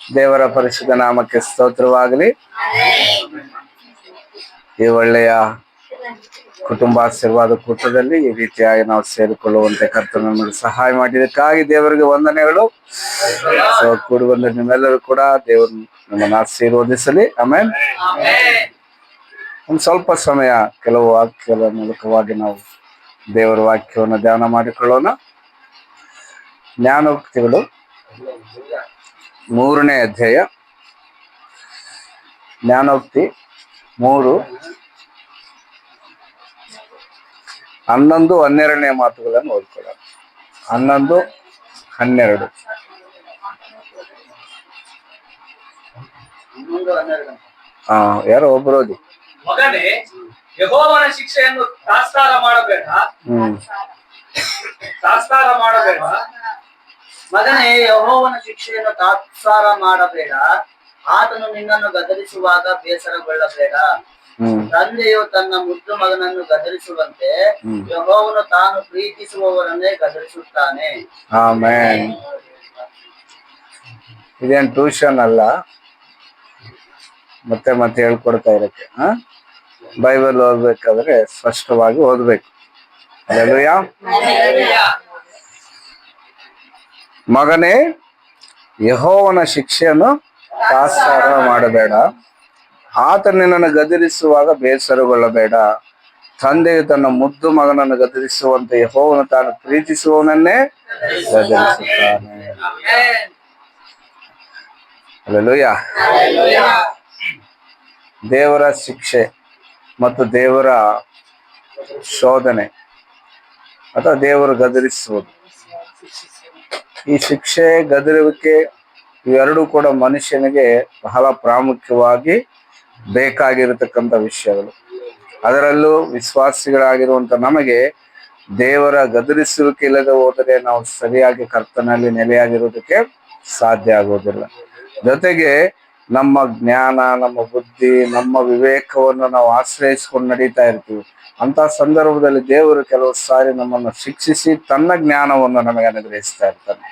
ದೇವರ ಪರಿಶುದ್ಧ ನಾಮಕ್ಕೆ ಸ್ತೋತ್ರವಾಗಲಿ. ಈ ಒಳ್ಳೆಯ ಕುಟುಂಬಾಶೀರ್ವಾದ ಕೂಟದಲ್ಲಿ ಈ ರೀತಿಯಾಗಿ ನಾವು ಸೇರಿಕೊಳ್ಳುವಂತೆ ಕರ್ತನು ನಮಗೆ ಸಹಾಯ ಮಾಡಿದ್ದಕ್ಕಾಗಿ ದೇವರಿಗೆ ವಂದನೆಗಳು. ಕೂಡಿ ಬಂದ ನಿಮ್ಮೆಲ್ಲರೂ ಕೂಡ ದೇವರು ನಮ್ಮನ್ನು ಆಶೀರ್ವದಿಸಲಿ. ಆಮೇಲೆ ಒಂದು ಸ್ವಲ್ಪ ಸಮಯ ಕೆಲವು ವಾಕ್ಯಗಳ ಮೂಲಕವಾಗಿ ನಾವು ದೇವರ ವಾಕ್ಯವನ್ನು ಧ್ಯಾನ ಮಾಡಿಕೊಳ್ಳೋಣ. ಜ್ಞಾನೋಕ್ತಿಗಳು 3ನೇ ಅಧ್ಯಾಯ, ಜ್ಞಾನೋಕ್ತಿ 3:11-12 ಮಾತುಗಳನ್ನು ಓದ್ಕೊಳ್ಳೋಣ. 11-12. ಯಾರೋ ಒಬ್ರು ಓದಿ. ಮಗನೇ, ಯೆಹೋವನ ಶಿಕ್ಷೆಯನ್ನು ತಾತ್ಸಾರ ಮಾಡಬೇಡ. ಮಗನೇ, ಯೆಹೋವನ ಶಿಕ್ಷೆಯನ್ನು ತಾತ್ಸಾರ ಮಾಡಬೇಡ. ಆತನು ನಿನ್ನನ್ನು ಗದರಿಸುವಾಗ ಬೇಸರಗೊಳ್ಳಬೇಡ. ತಂದೆಯು ತನ್ನ ಮುದ್ದು ಮಗನನ್ನು ಗದರಿಸುವಂತೆ ಯೆಹೋವನು ತಾನು ಪ್ರೀತಿಸುವವರನ್ನೇ ಗದರಿಸುತ್ತಾನೆ. ಆಮೆನ್. ಇದೇನು ಟ್ಯೂಷನ್ ಅಲ್ಲ, ಮತ್ತೆ ಮತ್ತೆ ಹೇಳ್ಕೊಡ್ತಾ ಇರಕ್ಕೆ. ಬೈಬಲ್ ಓದ್ಬೇಕಾದ್ರೆ ಸ್ಪಷ್ಟವಾಗಿ ಓದ್ಬೇಕು. ಹಲ್ಲೆಲೂಯಾ. ಮಗನೇ, ಯೆಹೋವನ ಶಿಕ್ಷೆಯನ್ನು ತಾತ್ಸಾರ ಮಾಡಬೇಡ. ಆತ ನಿನ್ನನ್ನು ಗದರಿಸುವಾಗ ಬೇಸರಗೊಳ್ಳಬೇಡ. ತಂದೆಯು ತನ್ನ ಮುದ್ದು ಮಗನನ್ನು ಗದರಿಸುವಂತೆ ಯೆಹೋವನು ತಾನು ಪ್ರೀತಿಸುವವನನ್ನೇ ಗದರಿಸುತ್ತಾನೆ. ಹಲ್ಲೆಲೂಯಾ. ದೇವರ ಶಿಕ್ಷೆ ಮತ್ತು ದೇವರ ಶೋಧನೆ ಅಥವಾ ದೇವರು ಗದರಿಸುವುದು, ಈ ಶಿಕ್ಷೆ ಗದರುವಿಕೆ ಇವೆರಡೂ ಕೂಡ ಮನುಷ್ಯನಿಗೆ ಬಹಳ ಪ್ರಾಮುಖ್ಯವಾಗಿ ಬೇಕಾಗಿರತಕ್ಕಂಥ ವಿಷಯಗಳು. ಅದರಲ್ಲೂ ವಿಶ್ವಾಸಿಗಳಾಗಿರುವಂತ ನಮಗೆ ದೇವರ ಗದರಿಸುವಿಕೆ ಇಲ್ಲದೆ ಹೋದರೆ ನಾವು ಸರಿಯಾಗಿ ಕರ್ತನಲ್ಲಿ ನೆಲೆಯಾಗಿರೋದಕ್ಕೆ ಸಾಧ್ಯ ಆಗೋದಿಲ್ಲ. ಜೊತೆಗೆ ನಮ್ಮ ಜ್ಞಾನ, ನಮ್ಮ ಬುದ್ಧಿ, ನಮ್ಮ ವಿವೇಕವನ್ನು ನಾವು ಆಶ್ರಯಿಸ್ಕೊಂಡು ನಡೀತಾ ಇರ್ತೀವಿ. ಅಂತ ಸಂದರ್ಭದಲ್ಲಿ ದೇವರು ಕೆಲವು ಸಾರಿ ನಮ್ಮನ್ನು ಶಿಕ್ಷಿಸಿ ತನ್ನ ಜ್ಞಾನವನ್ನು ನಮಗೆ ಅನುಗ್ರಹಿಸ್ತಾ ಇರ್ತಾನೆ.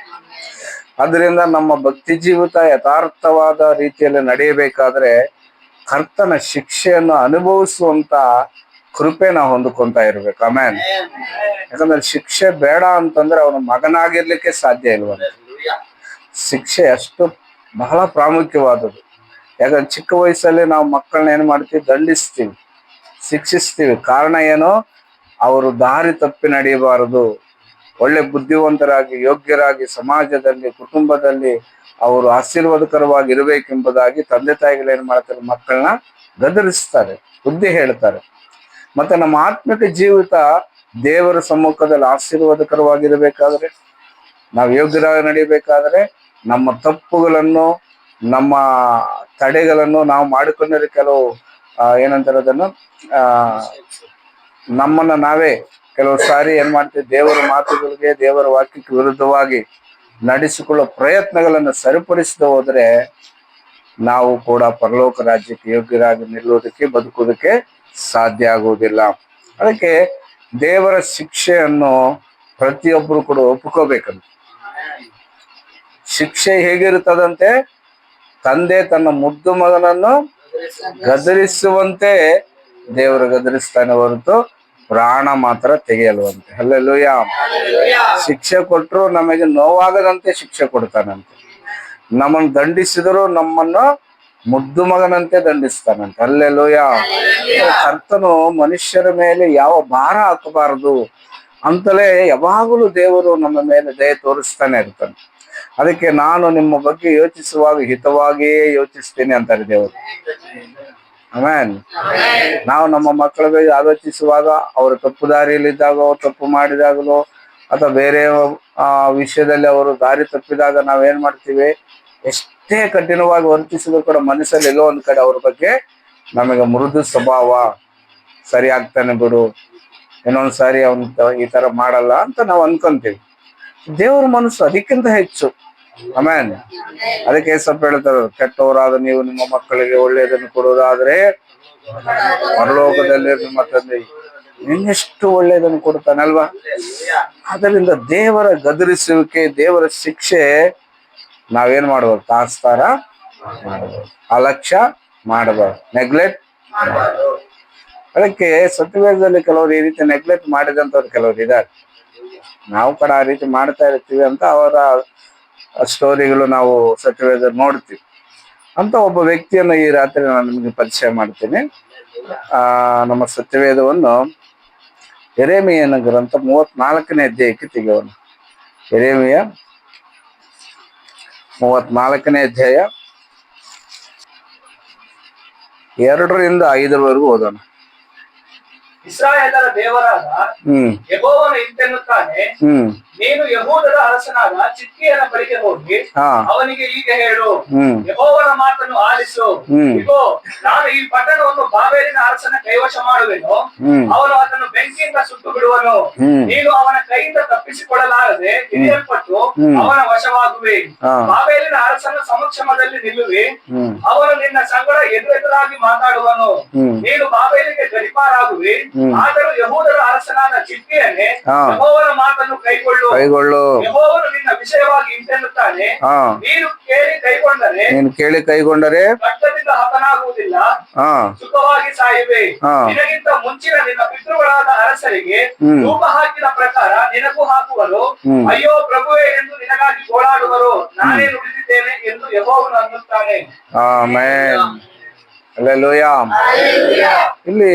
ಅದರಿಂದ ನಮ್ಮ ಭಕ್ತಿ ಜೀವಿತ ಯಥಾರ್ಥವಾದ ರೀತಿಯಲ್ಲಿ ನಡೆಯಬೇಕಾದ್ರೆ ಕರ್ತನ ಶಿಕ್ಷೆಯನ್ನು ಅನುಭವಿಸುವಂತ ಕೃಪೆ ನಾವು ಹೊಂದ್ಕೊಂತಾ ಇರ್ಬೇಕು. ಆಮೇಲೆ ಯಾಕಂದ್ರೆ ಶಿಕ್ಷೆ ಬೇಡ ಅಂತಂದ್ರೆ ಅವನ ಮಗನಾಗಿರ್ಲಿಕ್ಕೆ ಸಾಧ್ಯ ಇಲ್ವಂತ. ಶಿಕ್ಷೆ ಅಷ್ಟು ಬಹಳ ಪ್ರಾಮುಖ್ಯವಾದದ್ದು. ಯಾಕಂದ್ರೆ ಚಿಕ್ಕ ವಯಸ್ಸಲ್ಲಿ ನಾವು ಮಕ್ಕಳನ್ನ ಏನ್ ಮಾಡ್ತೀವಿ, ದಂಡಿಸ್ತೀವಿ, ಶಿಕ್ಷಿಸ್ತೀವಿ. ಕಾರಣ ಏನು? ಅವರು ದಾರಿ ತಪ್ಪಿ ನಡೆಯಬಾರದು, ಒಳ್ಳೆ ಬುದ್ಧಿವಂತರಾಗಿ ಯೋಗ್ಯರಾಗಿ ಸಮಾಜದಲ್ಲಿ ಕುಟುಂಬದಲ್ಲಿ ಅವರು ಆಶೀರ್ವಾದಕರವಾಗಿ ಇರಬೇಕೆಂಬುದಾಗಿ ತಂದೆ ತಾಯಿಗಳು ಏನ್ ಮಾಡ್ತಾರೆ, ಮಕ್ಕಳನ್ನ ಗದರಿಸ್ತಾರೆ, ಬುದ್ಧಿ ಹೇಳ್ತಾರೆ. ಮತ್ತೆ ನಮ್ಮ ಆತ್ಮಿಕ ಜೀವಿತ ದೇವರ ಸಮ್ಮುಖದಲ್ಲಿ ಆಶೀರ್ವಾದಕರವಾಗಿರಬೇಕಾದ್ರೆ, ನಾವು ಯೋಗ್ಯರಾಗಿ ನಡೀಬೇಕಾದ್ರೆ ನಮ್ಮ ತಪ್ಪುಗಳನ್ನು, ನಮ್ಮ ತಡೆಗಳನ್ನು ನಾವು ಮಾಡಿಕೊಂಡಿರೋ ಕೆಲವು ಏನಂತಾರೆ ಅದನ್ನು ನಮ್ಮನ್ನ ನಾವೇ ಕೆಲವು ಸಾರಿ ಏನ್ ಮಾಡ್ತೀವಿ, ದೇವರ ಮಾತುಗಳಿಗೆ ದೇವರ ವಾಕ್ಯಕ್ಕೆ ವಿರುದ್ಧವಾಗಿ ನಡೆಸಿಕೊಳ್ಳೋ ಪ್ರಯತ್ನಗಳನ್ನು ಸರಿಪಡಿಸದೆ ಹೋದ್ರೆ ನಾವು ಕೂಡ ಪರಲೋಕ ರಾಜ್ಯಕ್ಕೆ ಯೋಗ್ಯರಾಗಿ ನಿಲ್ಲೋದಕ್ಕೆ ಬದುಕೋದಕ್ಕೆ ಸಾಧ್ಯ ಆಗುವುದಿಲ್ಲ. ಅದಕ್ಕೆ ದೇವರ ಶಿಕ್ಷೆಯನ್ನು ಪ್ರತಿಯೊಬ್ಬರು ಕೂಡ ಒಪ್ಕೋಬೇಕಂತ. ಶಿಕ್ಷೆ ಹೇಗಿರುತ್ತದಂತೆ, ತಂದೆ ತನ್ನ ಮುದ್ದು ಮಗನನ್ನು ಗದರಿಸುವಂತೆ ದೇವರು ಗದರಿಸ್ತಾನೆ ಹೊರತು ಪ್ರಾಣ ಮಾತ್ರ ತೆಗೆಯಲ್ವಂತೆ. ಹಲ್ಲೆಲೂಯಾ. ಶಿಕ್ಷೆ ಕೊಟ್ಟರು ನಮಗೆ ನೋವಾಗದಂತೆ ಶಿಕ್ಷೆ ಕೊಡ್ತಾನಂತೆ. ನಮ್ಮನ್ನು ದಂಡಿಸಿದರೂ ನಮ್ಮನ್ನು ಮುದ್ದು ಮಗನಂತೆ ದಂಡಿಸ್ತಾನಂತೆ. ಹಲ್ಲೆಲೂಯಾ. ಕರ್ತನು ಮನುಷ್ಯರ ಮೇಲೆ ಯಾವ ಭಾರ ಹಾಕಬಾರದು ಅಂತಲೇ ಯಾವಾಗಲೂ ದೇವರು ನಮ್ಮ ಮೇಲೆ ದಯೆ ತೋರಿಸ್ತಾನೆ ಇರ್ತಾನೆ. ಅದಕ್ಕೆ ನಾನು ನಿಮ್ಮ ಬಗ್ಗೆ ಯೋಚಿಸುವಾಗ ಹಿತವಾಗಿಯೇ ಯೋಚಿಸ್ತೀನಿ ಅಂತಾರೆ ದೇವರು. ಆಮೇನ್. ನಾವು ನಮ್ಮ ಮಕ್ಕಳ ಬಗ್ಗೆ ಆಲೋಚಿಸುವಾಗ ಅವರು ತಪ್ಪು ದಾರಿಯಲ್ಲಿದ್ದಾಗ, ತಪ್ಪು ಮಾಡಿದಾಗಲೋ ಅಥವಾ ಬೇರೆ ವಿಷಯದಲ್ಲಿ ಅವರು ದಾರಿ ತಪ್ಪಿದಾಗ ನಾವೇನ್ ಮಾಡ್ತೀವಿ, ಎಷ್ಟೇ ಕಠಿಣವಾಗಿ ವರ್ತಿಸಿದ್ರು ಕೂಡ ಮನಸ್ಸಲ್ಲಿ ಎಲ್ಲೋ ಒಂದ್ ಕಡೆ ಅವ್ರ ಬಗ್ಗೆ ನಮಗೆ ಮೃದು ಸ್ವಭಾವ, ಸರಿ ಆಗ್ತಾನೆ ಬಿಡು, ಇನ್ನೊಂದ್ ಸಾರಿ ಅವನ್ ಈ ತರ ಮಾಡಲ್ಲ ಅಂತ ನಾವು ಅನ್ಕೊಂತೀವಿ. ದೇವ್ರ ಮನಸ್ಸು ಅದಕ್ಕಿಂತ ಹೆಚ್ಚು. ಆಮೇನ್. ಅದಕ್ಕೆ ಸ್ವಲ್ಪ ಹೇಳ್ತಾರೆ, ಕೆಟ್ಟವರಾದ ನೀವು ನಿಮ್ಮ ಮಕ್ಕಳಿಗೆ ಒಳ್ಳೆಯದನ್ನು ಕೊಡುವುದಾದ್ರೆ ಪರಲೋಕದಲ್ಲಿ ನಿಮ್ಮ ತಂದೆ ಇನ್ನೆಷ್ಟು ಒಳ್ಳೆಯದನ್ನು ಕೊಡ್ತಾನಲ್ವಾ. ಅದರಿಂದ ದೇವರ ಗದರಿಸುವಿಕೆ, ದೇವರ ಶಿಕ್ಷೆ ನಾವೇನ್ ಮಾಡ್ಬೋದು? ತಾತ್ಸಾರ ಮಾಡಬಾರ್ದು, ಅಲಕ್ಷ್ಯ ಮಾಡಬಾರ್ದು, ನೆಗ್ಲೆಕ್ಟ್ ಮಾಡಬಾರ್ದು. ಅದಕ್ಕೆ ಸತ್ಯವೇದದಲ್ಲಿ ಕೆಲವರು ಈ ರೀತಿ ನೆಗ್ಲೆಕ್ಟ್ ಮಾಡಿದಂಥವ್ರು ಕೆಲವರು ಇದ್ದಾರೆ. ನಾವು ಕೂಡ ಆ ರೀತಿ ಮಾಡ್ತಾ ಇರ್ತೀವಿ ಅಂತ ಅವರ ಸ್ಟೋರಿಗಳು ನಾವು ಸತ್ಯವೇದ ನೋಡ್ತೀವಿ. ಅಂತ ಒಬ್ಬ ವ್ಯಕ್ತಿಯನ್ನು ಈ ರಾತ್ರಿ ನಾನು ನಿಮಗೆ ಪರಿಚಯ ಮಾಡ್ತೀನಿ. ನಮ್ಮ ಸತ್ಯವೇದವನ್ನು ಯೆರೆಮೀಯನ ಗ್ರಂಥ 34ನೇ ಅಧ್ಯಾಯಕ್ಕೆ ತೆಗೆಯೋಣ. ಯೆರೆಮೀಯ 34ನೇ ಅಧ್ಯಾಯ 2ರಿಂದ 5 ಓದೋಣ. ಇಸ್ರಾಯೇಲರ ದೇವರಾದ ಯೆಹೋವನು ಇಂತೆನ್ನುತ್ತಾನೆ, ನೀನು ಯೆಹೂದದ ಅರಸನಾದ ಚಿದ್ಕೀಯನ ಬಳಿಗೆ ಹೋಗಿ ಅವನಿಗೆ ಹೀಗೆ ಹೇಳು, ಯೆಹೋವನ ಮಾತನ್ನು ಆಲಿಸು. ಇಗೋ, ನಾನು ಈ ಪಟ್ಟಣವನ್ನು ಬಾಬೆಲಿನ ಅರಸನ ಕೈವಶ ಮಾಡುವೆನು. ಅವನು ಅದನ್ನು ಬೆಂಕಿಯಿಂದ ಸುಟ್ಟು ಬಿಡುವನು. ನೀನು ಅವನ ಕೈಯಿಂದ ತಪ್ಪಿಸಿಕೊಳ್ಳಲಾರದೆ ಹಿಡಿಯಲ್ಪಟ್ಟು ಅವನ ವಶವಾಗುವೆ. ಬಾಬೆಲಿನ ಅರಸನ ಸಮಕ್ಷಮದಲ್ಲಿ ನಿಲ್ಲುವೆ. ಅವನು ನಿನ್ನ ಸಂಗಡ ಎದುರಾಗಿ ಮಾತಾಡುವನು. ನೀನು ಬಾಬೆಲಿಗೆ ಗಡಿಪಾರಾಗುವೆ. ಆದರೂ ಯೆಹೂದದ ಅರಸನಾದ ಚಿದ್ಕೀಯನೇ, ಯೆಹೋವನ ಮಾತನ್ನು ಕೈಗೊಳ್ಳು. ಯೆಹೋವನು ನಿನ್ನ ವಿಷಯವಾಗಿ ಇಂತೆನ್ನುತ್ತಾನೆ, ನೀನು ಕೇಳಿ ಕೈಗೊಂಡರೆ ಖಡ್ಗದಿಂದ ಹತನಾಗುವುದಿಲ್ಲ, ಸುಖವಾಗಿ ಸಾಯುವೆ. ನಿನಗಿಂತ ಮುಂಚಿನ ನಿನ್ನ ಪಿತೃಗಳಾದ ಅರಸರಿಗೆ ಧೂಪ ಹಾಕಿದ ಪ್ರಕಾರ ನಿನಗೂ ಹಾಕುವರು. ಅಯ್ಯೋ ಪ್ರಭುವೇ ಎಂದು ನಿನಗಾಗಿ ಗೋಳಾಡುವರು. ನಾನೇ ನುಡಿದಿದ್ದೇನೆ ಎಂದು ಯೆಹೋವನು ಅನ್ನುತ್ತಾನೆ. ಆಮೆನ್. ಹಲ್ಲೆಲೂಯಾ. ಇಲ್ಲಿ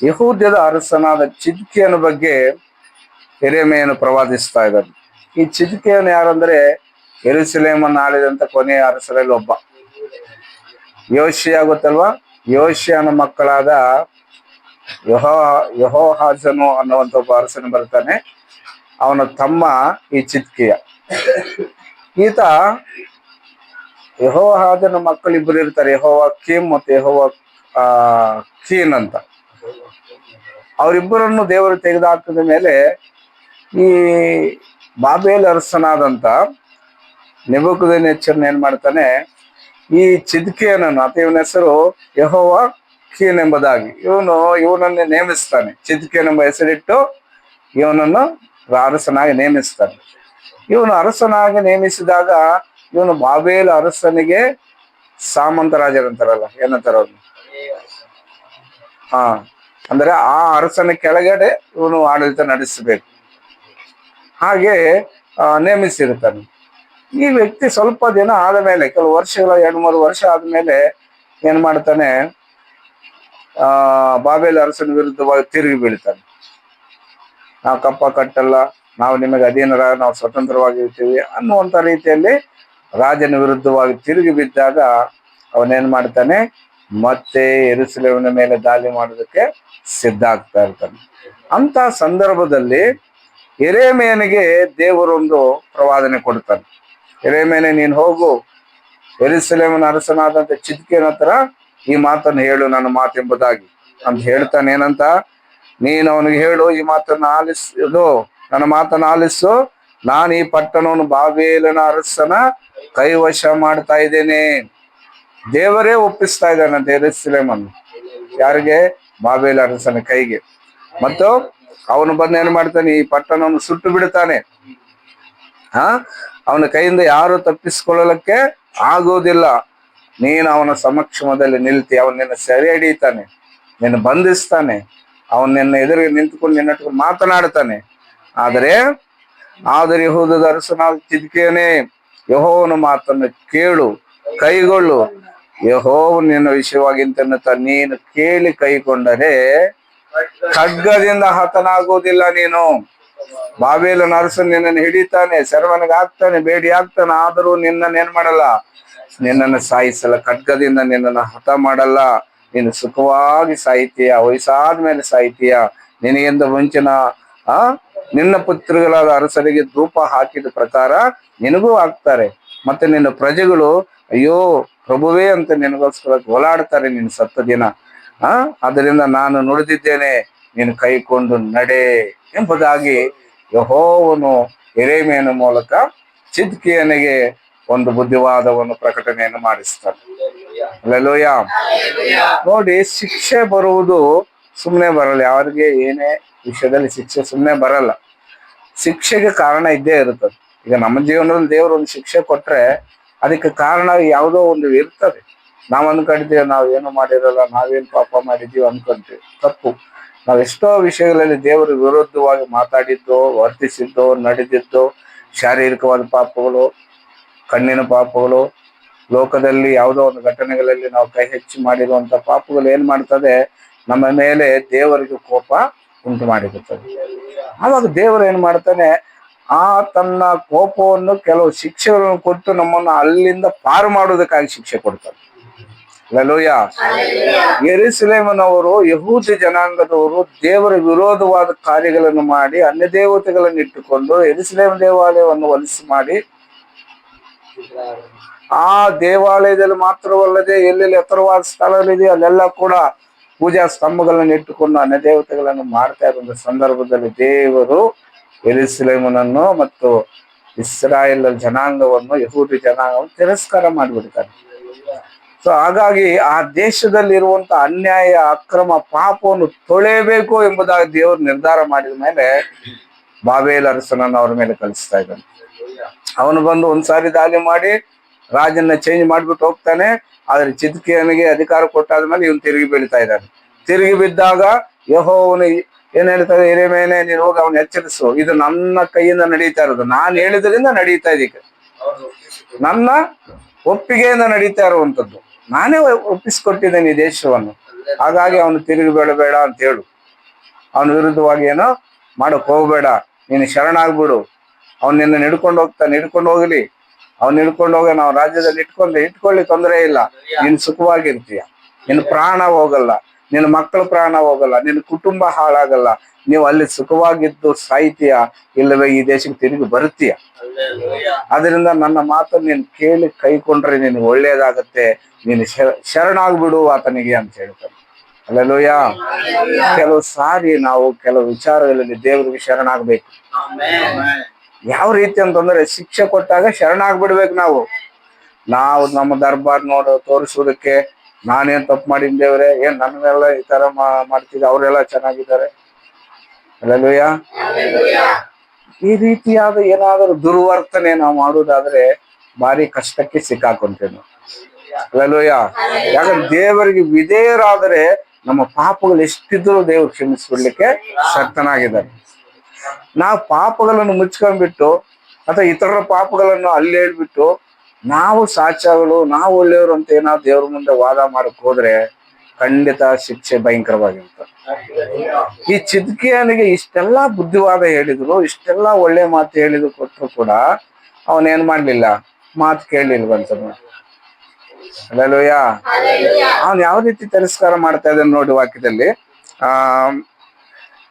ಯೆಹೂದ್ಯದ ಅರಸನಾದ ಚಿದ್ಕೀಯನ ಬಗ್ಗೆ ಯೆರೆಮೀಯನು ಪ್ರವಾದಿಸ್ತಾ ಇದ್ದಾನೆ. ಈ ಚಿದ್ಕೀಯನು ಯಾರಂದ್ರೆ ಯೆರೂಸಲೇಮನ್ನು ಆಳಿದಂತ ಕೊನೆಯ ಅರಸರಲ್ಲಿ ಒಬ್ಬ. ಯೋಷಿಯ ಗೊತ್ತಲ್ವಾ? ಯೋಷಿಯನ ಮಕ್ಕಳಾದ ಯೆಹೋಹಾಜನು ಅನ್ನುವಂತ ಒಬ್ಬ ಅರಸನು ಬರ್ತಾನೆ. ಅವನ ತಮ್ಮ ಈ ಚಿದ್ಕೀಯ. ಈತ ಯೆಹೋಹಾಜನ ಮಕ್ಕಳಿಬ್ಬರು ಇರ್ತಾರೆ, ಯೆಹೋಯಾಕೀಮ್ ಮತ್ತು ಯೆಹೋಯಾಕೀನ್ ಅಂತ. ಅವರಿಬ್ಬರನ್ನು ದೇವರು ತೆಗೆದುಹಾಕಿದ ಮೇಲೆ ಈ ಬಾಬೇಲ್ ಅರಸನಾದಂತ ನೆಬೂಕದ್ನೆಚ್ಚರನು ಏನ್ ಮಾಡ್ತಾನೆ, ಈ ಚಿದ್ಕೀಯನನ್ನು ಅಥವಾ ಇವನ ಹೆಸರು ಯೆಹೋಯಾಕೀನ್ ಎಂಬುದಾಗಿ ಇವನನ್ನೇ ನೇಮಿಸ್ತಾನೆ. ಚಿದ್ಕೀಯನ್ ಎಂಬ ಹೆಸರಿಟ್ಟು ಇವನನ್ನು ಅರಸನಾಗಿ ನೇಮಿಸ್ತಾನೆ. ಇವನು ಅರಸನಾಗಿ ನೇಮಿಸಿದಾಗ ಇವನು ಬಾಬೇಲ್ ಅರಸನಿಗೆ ಸಾಮಂತ ರಾಜರಂತಾರಲ್ಲ, ಏನಂತಾರ ಅವ್ನು? ಅಂದ್ರೆ ಆ ಅರಸನ ಕೆಳಗಡೆ ಇವನು ಆಡಳಿತ ನಡೆಸಬೇಕು, ಹಾಗೆ ನೇಮಿಸಿರ್ತಾನೆ. ಈ ವ್ಯಕ್ತಿ ಸ್ವಲ್ಪ ದಿನ ಆದಮೇಲೆ, ಕೆಲವು ವರ್ಷಗಳ 2-3 ವರ್ಷ ಆದ್ಮೇಲೆ ಏನ್ ಮಾಡ್ತಾನೆ, ಬಾಬೇಲ್ ಅರಸನ ವಿರುದ್ಧವಾಗಿ ತಿರುಗಿ ಬೀಳ್ತಾನೆ. ನಾವು ಕಪ್ಪ ಕಟ್ಟಲ್ಲ, ನಾವು ನಿಮಗೆ ಅಧೀನರ, ನಾವು ಸ್ವತಂತ್ರವಾಗಿರ್ತೀವಿ ಅನ್ನುವಂತ ರೀತಿಯಲ್ಲಿ ರಾಜನ ವಿರುದ್ಧವಾಗಿ ತಿರುಗಿ ಬಿದ್ದಾಗ ಅವನೇನ್ ಮಾಡ್ತಾನೆ, ಮತ್ತೆ ಯೆರೂಸಲೇಮಿನ ಮೇಲೆ ದಾಳಿ ಮಾಡೋದಕ್ಕೆ ಸಿದ್ಧ ಆಗ್ತಾ ಇರ್ತಾನೆ. ಅಂತ ಸಂದರ್ಭದಲ್ಲಿ ಯೆರೆಮೀಯನಿಗೆ ದೇವರೊಂದು ಪ್ರವಾದನೆ ಕೊಡ್ತಾನೆ. ಯೆರೆಮೀಯನೇ, ನೀನ್ ಹೋಗು, ಯೆರೂಸಲೇಮಿನ ಅರಸನಾದಂತ ಚಿದ್ಕೀಯನ ಹತ್ರ ಈ ಮಾತನ್ನು ಹೇಳು, ನನ್ನ ಮಾತೆಂಬುದಾಗಿ ಅಂತ ಹೇಳ್ತಾನೆ. ಏನಂತ? ನೀನು ಅವನಿಗೆ ಹೇಳು, ಈ ಮಾತನ್ನು ನನ್ನ ಮಾತನ್ನು ಆಲಿಸು. ನಾನು ಈ ಪಟ್ಟಣವನ್ನು ಬಾಬೇಲನ ಅರಸನ ಕೈವಶ ಮಾಡ್ತಾ ಇದ್ದೇನೆ. ದೇವರೇ ಒಪ್ಪಿಸ್ತಾ ಇದ್ದಾನಂತೆ ಯೆರೂಸಲೇಮನ್ನು. ಯಾರಿಗೆ? ಬಾಬೇಲ್ ಅರಸನ ಕೈಗೆ. ಮತ್ತು ಅವನು ಬಂದು ಏನ್ ಮಾಡ್ತಾನೆ, ಈ ಪಟ್ಟಣವನ್ನು ಸುಟ್ಟು ಬಿಡ್ತಾನೆ. ಅವನ ಕೈಯಿಂದ ಯಾರು ತಪ್ಪಿಸ್ಕೊಳ್ಳಲಿಕ್ಕೆ ಆಗೋದಿಲ್ಲ. ನೀನು ಅವನ ಸಮಕ್ಷಮದಲ್ಲಿ ನಿಲ್ತಿ, ಅವನು ನಿನ್ನ ಸೆರೆ ಹಿಡಿತಾನೆ, ನಿನ್ನ ಬಂಧಿಸ್ತಾನೆ, ಅವನು ನಿನ್ನ ಎದುರಿಗೆ ನಿಂತುಕೊಂಡು ನಿನ್ನಟ್ಟು ಮಾತನಾಡ್ತಾನೆ. ಆದರೆ ಯೆಹೂದದ ಅರಸನಾದ ಚಿದ್ಕೀಯನೇ, ಯೆಹೋವನ ಮಾತನ್ನು ಕೇಳು, ಕೈಗೊಳ್ಳು. ಯೆಹೋವನು ನಿನ್ನ ವಿಷಯವಾಗಿ ಇಂತೆನ್ನುತ್ತಾ, ನೀನು ಕೇಳಿ ಕೈಗೊಂಡರೆ ಖಡ್ಗದಿಂದ ಹತನಾಗುವುದಿಲ್ಲ ನೀನು. ಬಾಬೇಲನ ಅರಸನ್ ನಿನ್ನನ್ನು ಹಿಡಿತಾನೆ, ಸೆರವನಿಗೆ ಹಾಕ್ತಾನೆ, ಬೇಡಿ ಹಾಕ್ತಾನೆ, ಆದರೂ ನಿನ್ನನ್ನು ಏನ್ ಮಾಡಲ್ಲ, ನಿನ್ನನ್ನು ಸಾಯಿಸಲ್ಲ, ಖಡ್ಗದಿಂದ ನಿನ್ನನ್ನು ಹತ ಮಾಡಲ್ಲ. ನೀನು ಸುಖವಾಗಿ ಸಾಯ್ತೀಯ, ವಯಸ್ಸಾದ್ಮೇಲೆ ಸಾಯ್ತೀಯ. ನಿನಗಿಂತ ಮುಂಚಿನ ನಿನ್ನ ಪುತ್ರಗಳಾದ ಅರಸರಿಗೆ ಧೂಪ ಹಾಕಿದ ಪ್ರಕಾರ ನಿನಗೂ ಹಾಕ್ತಾರೆ. ಮತ್ತೆ ನಿನ್ನ ಪ್ರಜೆಗಳು ಅಯ್ಯೋ ಪ್ರಭುವೇ ಅಂತ ನಿನಗೋಸ್ಕರ ಓಲಾಡ್ತಾರೆ ನಿನ್ನ ಸತ್ತ ದಿನ. ಅದರಿಂದ ನಾನು ನುಡಿದಿದ್ದೇನೆ, ನೀನು ಕೈಕೊಂಡು ನಡೆ ಎಂಬುದಾಗಿ ಯೆಹೋವನು ಯೆರೆಮೀಯನ ಮೂಲಕ ಚಿದ್ಕೀಯನಿಗೆ ಒಂದು ಬುದ್ಧಿವಾದವನ್ನು ಪ್ರಕಟಣೆಯನ್ನು ಮಾಡಿಸ್ತಾನೆ. ಹಲ್ಲೆಲೂಯಾ. ನೋಡಿ, ಶಿಕ್ಷೆ ಬರುವುದು ಸುಮ್ಮನೆ ಬರಲ್ಲ. ಯಾರಿಗೆ ಏನೇ ವಿಷಯದಲ್ಲಿ ಶಿಕ್ಷೆ ಸುಮ್ಮನೆ ಬರಲ್ಲ. ಶಿಕ್ಷೆಗೆ ಕಾರಣ ಇದ್ದೇ ಇರುತ್ತದೆ. ಈಗ ನಮ್ಮ ಜೀವನದಲ್ಲಿ ದೇವರು ಒಂದು ಶಿಕ್ಷೆ ಕೊಟ್ರೆ ಅದಕ್ಕೆ ಕಾರಣ ಯಾವುದೋ ಒಂದು ಇರ್ತದೆ. ನಾವ್ ಅನ್ಕೊಂಡಿದ್ದೀವಿ ನಾವ್ ಏನು ಮಾಡಿರಲ್ಲ, ನಾವೇನ್ ಪಾಪ ಮಾಡಿದೀವಿ ಅನ್ಕೊಂತೀವಿ. ತಪ್ಪು. ನಾವೆಷ್ಟೋ ವಿಷಯಗಳಲ್ಲಿ ದೇವರ ವಿರುದ್ಧವಾಗಿ ಮಾತಾಡಿದ್ದು, ವರ್ತಿಸಿದ್ದು, ನಡೆದಿದ್ದು, ಶಾರೀರಿಕವಾದ ಪಾಪಗಳು, ಕಣ್ಣಿನ ಪಾಪಗಳು, ಲೋಕದಲ್ಲಿ ಯಾವುದೋ ಒಂದು ಘಟನೆಗಳಲ್ಲಿ ನಾವು ಕೈ ಹೆಚ್ಚಿ ಮಾಡಿರುವಂತ ಪಾಪಗಳು ಏನ್ ಮಾಡ್ತದೆ, ನಮ್ಮ ಮೇಲೆ ದೇವರಿಗೆ ಕೋಪ ಉಂಟು ಮಾಡಿರುತ್ತದೆ. ಆವಾಗ ದೇವರು ಏನ್ ಮಾಡ್ತಾನೆ, ಆ ತನ್ನ ಕೋಪವನ್ನು ಕೆಲವು ಶಿಕ್ಷೆಗಳನ್ನು ಕೊಟ್ಟು ನಮ್ಮನ್ನು ಅಲ್ಲಿಂದ ಪಾರು ಮಾಡುವುದಕ್ಕಾಗಿ ಶಿಕ್ಷೆ ಕೊಡ್ತಾರೆ. ಹಲ್ಲೆಲೂಯಾ. ಯೆರೂಸಲೇಮಿನವರು, ಯಹೂದ ಜನಾಂಗದವರು ದೇವರ ವಿರೋಧವಾದ ಕಾರ್ಯಗಳನ್ನು ಮಾಡಿ ಅನ್ಯ ದೇವತೆಗಳನ್ನು ಇಟ್ಟುಕೊಂಡು ಯೆರೂಸಲೇಮ್ ದೇವಾಲಯವನ್ನು ಹೊಲಸು ಮಾಡಿ, ಆ ದೇವಾಲಯದಲ್ಲಿ ಮಾತ್ರವಲ್ಲದೆ ಎಲ್ಲೆಲ್ಲಿ ಎತ್ತರವಾದ ಸ್ಥಳಗಳಿದೆ ಅಲ್ಲೆಲ್ಲ ಕೂಡ ಪೂಜಾ ಸ್ತಂಭಗಳನ್ನು ಇಟ್ಟುಕೊಂಡು ಅನ್ಯ ದೇವತೆಗಳನ್ನು ಮಾಡ್ತಾ ಇರುವಂತ ಸಂದರ್ಭದಲ್ಲಿ ದೇವರು ಯೆರೂಸಲೇಮನನ್ನು ಮತ್ತು ಇಸ್ರಾಯೇಲ್ ಜನಾಂಗವನ್ನು, ಯಹೂದ ಜನಾಂಗವನ್ನು ತಿರಸ್ಕಾರ ಮಾಡಿಬಿಡ್ತಾರೆ. ಸೊ ಹಾಗಾಗಿ ಆ ದೇಶದಲ್ಲಿರುವಂತ ಅನ್ಯಾಯ, ಅಕ್ರಮ, ಪಾಪವನ್ನು ತೊಳೆಯಬೇಕು ಎಂಬುದಾಗಿ ದೇವರು ನಿರ್ಧಾರ ಮಾಡಿದ ಮೇಲೆ ಬಾಬೇಲ್ ಅರಸನನ್ನು ಅವ್ರ ಮೇಲೆ ಕಳಿಸ್ತಾ ಇದ್ದಾನೆ. ಅವನು ಬಂದು ಒಂದ್ಸಾರಿ ದಾಳಿ ಮಾಡಿ ರಾಜನ್ನ ಚೇಂಜ್ ಮಾಡ್ಬಿಟ್ಟು ಹೋಗ್ತಾನೆ. ಆದ್ರೆ ಚಿದ್ಕೀಯನಿಗೆ ಅಧಿಕಾರ ಕೊಟ್ಟಾದ್ಮೇಲೆ ಇವನು ತಿರುಗಿ ಬೀಳ್ತಾ ಇದ್ದಾನೆ. ತಿರುಗಿ ಬಿದ್ದಾಗ ಯೆಹೋವನು ಏನ್ ಹೇಳ್ತಾರೆ, ಯೆರೆಮೀಯನೇ ನೀನು ಹೋಗಿ ಅವನು ಎಚ್ಚರಿಸು, ಇದು ನನ್ನ ಕೈಯಿಂದ ನಡೀತಾ ಇರೋದು, ನಾನು ಹೇಳಿದ್ರಿಂದ ನಡೀತಾ ಇದೀಗ, ನನ್ನ ಒಪ್ಪಿಗೆಯಿಂದ ನಡೀತಾ ಇರುವಂತದ್ದು, ನಾನೇ ಒಪ್ಪಿಸ್ಕೊಟ್ಟಿದ್ದೇನೆ ಈ ದೇಶವನ್ನು. ಹಾಗಾಗಿ ಅವನು ತಿರುಗಿ ಬೀಳಬೇಡ ಅಂತ ಹೇಳು, ಅವನ ವಿರುದ್ಧವಾಗಿ ಏನೋ ಮಾಡಕ್ ಹೋಗ್ಬೇಡ, ನೀನು ಶರಣಾಗ್ಬಿಡು. ಅವ್ನು ನಿನ್ನ ಹಿಡ್ಕೊಂಡು ಹೋಗ್ಲಿ, ಅವ್ನು ಹಿಡ್ಕೊಂಡು ಹೋಗ, ನಾವು ರಾಜ್ಯದಲ್ಲಿ ಇಟ್ಕೊಳ್ಳಿ, ತೊಂದರೆ ಇಲ್ಲ, ನೀನು ಸುಖವಾಗಿರ್ತೀಯ, ನಿನ್ನ ಪ್ರಾಣ ಹೋಗಲ್ಲ, ನಿನ್ನ ಮಕ್ಕಳ ಪ್ರಾಣ ಹೋಗಲ್ಲ, ನಿನ್ನ ಕುಟುಂಬ ಹಾಳಾಗಲ್ಲ, ನೀವು ಅಲ್ಲಿ ಸುಖವಾಗಿದ್ದು ಸಾಯ್ತೀಯ, ಇಲ್ಲವೇ ಈ ದೇಶಕ್ಕೆ ತಿರುಗಿ ಬರುತ್ತೀಯ. ಅದರಿಂದ ನನ್ನ ಮಾತನ್ನು ನೀನು ಕೇಳಿ ಕೈಕೊಂಡ್ರೆ ನಿನಗೆ ಒಳ್ಳೇದಾಗತ್ತೆ, ನೀನು ಶರಣಾಗ್ಬಿಡು ಆತನಿಗೆ ಅಂತ ಹೇಳ್ತಾನೆ. ಹಲ್ಲೆಲೂಯಾ. ಕೆಲವು ಸಾರಿ ನಾವು ಕೆಲವು ವಿಚಾರಗಳಲ್ಲಿ ದೇವರಿಗೆ ಶರಣಾಗ್ಬೇಕು. ಯಾವ ರೀತಿ ಅಂತಂದ್ರೆ, ಶಿಕ್ಷೆ ಕೊಟ್ಟಾಗ ಶರಣಾಗ್ಬಿಡ್ಬೇಕು. ನಾವು ನಮ್ಮ ದರ್ಬಾರ್ ತೋರಿಸುವುದಕ್ಕೆ ನಾನೇನ್ ತಪ್ಪು ಮಾಡಿನ ದೇವ್ರೆ, ಏನ್ ನನ್ನೆಲ್ಲ ಈ ತರ ಮಾಡ್ತಿದ್ದೆ, ಅವರೆಲ್ಲ ಚೆನ್ನಾಗಿದ್ದಾರೆ. ಹಲ್ಲೆಲೂಯಾ. ಈ ರೀತಿಯಾದ ಏನಾದರೂ ದುರ್ವರ್ತನೆ ನಾವು ಮಾಡುವುದಾದ್ರೆ ಭಾರಿ ಕಷ್ಟಕ್ಕೆ ಸಿಕ್ಕಾಕೊಂತೇವೆ ನಾವು. ಹಲ್ಲೆಲೂಯಾ. ಯಾಕಂದ್ರೆ ದೇವರಿಗೆ ವಿಧೇಯರಾದರೆ ನಮ್ಮ ಪಾಪಗಳು ಎಷ್ಟಿದ್ರು ದೇವರು ಕ್ಷಮಿಸ್ಬಿಡ್ಲಿಕ್ಕೆ ಶಕ್ತನಾಗಿದ್ದಾನೆ. ನಾವು ಪಾಪಗಳನ್ನು ಮುಚ್ಕೊಂಡ್ಬಿಟ್ಟು ಅಥವಾ ಇತರರ ಪಾಪಗಳನ್ನು ಅಲ್ಲಿ ಹೇಳ್ಬಿಟ್ಟು ನಾವು ಸಾಚಾಗಳು, ನಾವು ಒಳ್ಳೆಯವರು ಅಂತ ಏನಾದ್ರು ದೇವ್ರ ಮುಂದೆ ವಾದ ಮಾಡಕ್ ಹೋದ್ರೆ ಖಂಡಿತ ಶಿಕ್ಷೆ ಭಯಂಕರವಾಗಿರುತ್ತೆ. ಈ ಚಿದ್ಕೀಯನಿಗೆ ಇಷ್ಟೆಲ್ಲಾ ಬುದ್ಧಿವಾದ ಹೇಳಿದ್ರು, ಇಷ್ಟೆಲ್ಲಾ ಒಳ್ಳೆ ಮಾತು ಹೇಳಿದ್ರು ಕೊಟ್ಟರು ಕೂಡ ಅವನೇನ್ ಮಾಡ್ಲಿಲ್ಲ, ಮಾತು ಕೇಳಲಿಲ್ವಂತ. ಹಲ್ಲೆಲೂಯಾ. ಅವನ್ ಯಾವ ರೀತಿ ತಿರಸ್ಕಾರ ಮಾಡ್ತಾ ಇದ್ದಾನೆ ನೋಡಿ ವಾಕ್ಯದಲ್ಲಿ.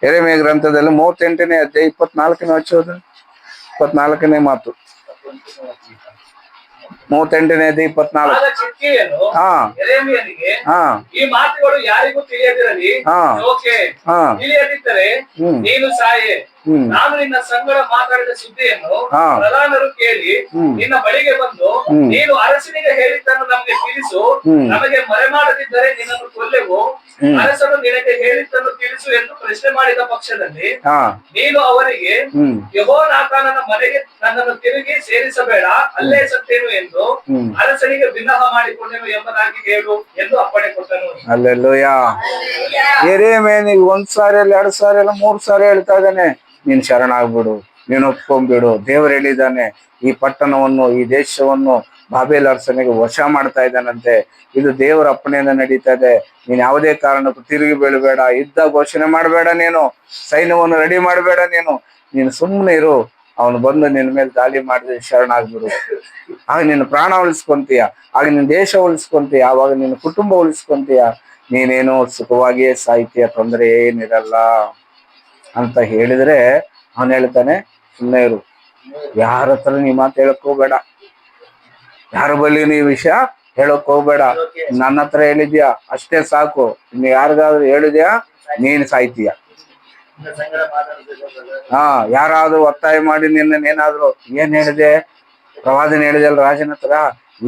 ಯೆರೆಮೀಯ ಗ್ರಂಥದಲ್ಲಿ 38ನೇ ಅಧ್ಯಾಯ 24ನೇ ವಚನ, 24ನೇ ಮಾತು, 38ನೇ ಅಧ್ಯಾಯ 24. ಈ ಮಾತುಗಳು ಯಾರಿಗೂ ತಿಳಿಯದಿರಲಿ, ತಿಳಿಯದಿದ್ದರೆ ನೀನು ಸಾಯೆ. ನಾನು ನಿನ್ನ ಸಂಗಡ ಮಾತಾಡಿದ ಸುದ್ದಿಯನ್ನು ಪ್ರಧಾನರು ಕೇಳಿ ನಿನ್ನ ಬಳಿಗೆ ಬಂದು, ನೀನು ಅರಸನಿಗೆ ಹೇಳಿದ್ದನ್ನು ನಮಗೆ ತಿಳಿಸು, ನಮಗೆ ಮರೆಮಾಡದಿದ್ದರೆ ನಿನ್ನನ್ನು ಕೊಲ್ಲೆವು, ಅರಸನು ನಿನಗೆ ಹೇಳಿದ್ದನ್ನು ತಿಳಿಸು ಎಂದು ಪ್ರಶ್ನೆ ಮಾಡಿದ ಪಕ್ಷದಲ್ಲಿ ನೀನು ಅವರಿಗೆ, ಯೆಹೋನಾಥಾನನ ಮನೆಗೆ ನನ್ನನ್ನು ತಿರುಗಿ ಸೇರಿಸಬೇಡ, ಅಲ್ಲೇ ಸತ್ತೇನು ಎಂದು ಅರಸನಿಗೆ ಬಿನ್ನಹ ಮಾಡಿಕೊಂಡೆನು ಎಂಬುದಾಗಿ ಹೇಳು ಎಂದು ಅಪ್ಪಣೆ ಕೊಟ್ಟನು. ಹಲ್ಲೆಲೂಯಾ. ಯೆರೆಮೀಯನಿಗೆ 1 ಸಾರಿ ಅಲ್ಲ 2 ಸಾರಿ ಅಲ್ಲ 3 ಸಾರಿ ಹೇಳ್ತಾ ಇದ್ದಾನೆ, ನೀನ್ ಶರಣಾಗ್ಬಿಡು, ನೀನು ಒಪ್ಕೊಂಡ್ಬಿಡು. ದೇವರು ಹೇಳಿದ್ದಾನೆ, ಈ ಪಟ್ಟಣವನ್ನು, ಈ ದೇಶವನ್ನು ಬಾಬೇಲ್ ಅರಸನಿಗೆ ವಶ ಮಾಡ್ತಾ ಇದ್ದಾನಂತೆ. ಇದು ದೇವರ ಅಪ್ಪಣೆಯಿಂದ ನಡೀತಾ ಇದೆ. ನೀನ್ ಯಾವುದೇ ಕಾರಣಕ್ಕೂ ತಿರುಗಿ ಬೀಳಬೇಡ, ಯುದ್ಧ ಘೋಷಣೆ ಮಾಡಬೇಡ, ನೀನು ಸೈನ್ಯವನ್ನು ರೆಡಿ ಮಾಡಬೇಡ, ನೀನು ಸುಮ್ಮನೆ ಇರು. ಅವನು ಬಂದು ನಿನ್ನ ಮೇಲೆ ದಾಳಿ ಮಾಡಿದ್ರೆ ಶರಣಾಗ್ಬಿಡು. ಆಗ ನಿನ್ನ ಪ್ರಾಣ ಉಳಿಸ್ಕೊಂತೀಯ, ಆಗ ನಿನ್ನ ದೇಶ ಉಳಿಸ್ಕೊಂತೀಯ, ಆವಾಗ ನಿನ್ನ ಕುಟುಂಬ ಉಳಿಸ್ಕೊಂತೀಯ, ನೀನೇನೋ ಸುಖವಾಗಿಯೇ ಸಾಯ್ತೀಯ, ತೊಂದರೆ ಏನಿರಲ್ಲ ಅಂತ ಹೇಳಿದ್ರೆ ಅವನು ಹೇಳ್ತಾನೆ, ಸುಮ್ಮನೆ ಇರು, ಯಾರ ಹತ್ರ ನೀ ಮಾತು ಹೇಳಕ್ ಹೋಗ್ಬೇಡ, ಯಾರ ಬಳಿ ನೀ ವಿಷಯ ಹೇಳಕ್ ಹೋಗ್ಬೇಡ, ನನ್ನ ಹತ್ರ ಹೇಳಿದ್ಯಾ ಅಷ್ಟೇ ಸಾಕು, ಇನ್ನು ಯಾರಿಗಾದ್ರೂ ಹೇಳಿದ್ಯಾ ನೀನ್ ಸಾಯ್ತೀಯ. ಯಾರಾದ್ರೂ ಒತ್ತಾಯ ಮಾಡಿ ನಿನ್ನೇನಾದ್ರು ಏನ್ ಹೇಳಿದೆ, ಪ್ರವಾದನೆ ಹೇಳಿದೆ ಅಲ್ಲ ರಾಜನ ಹತ್ರ,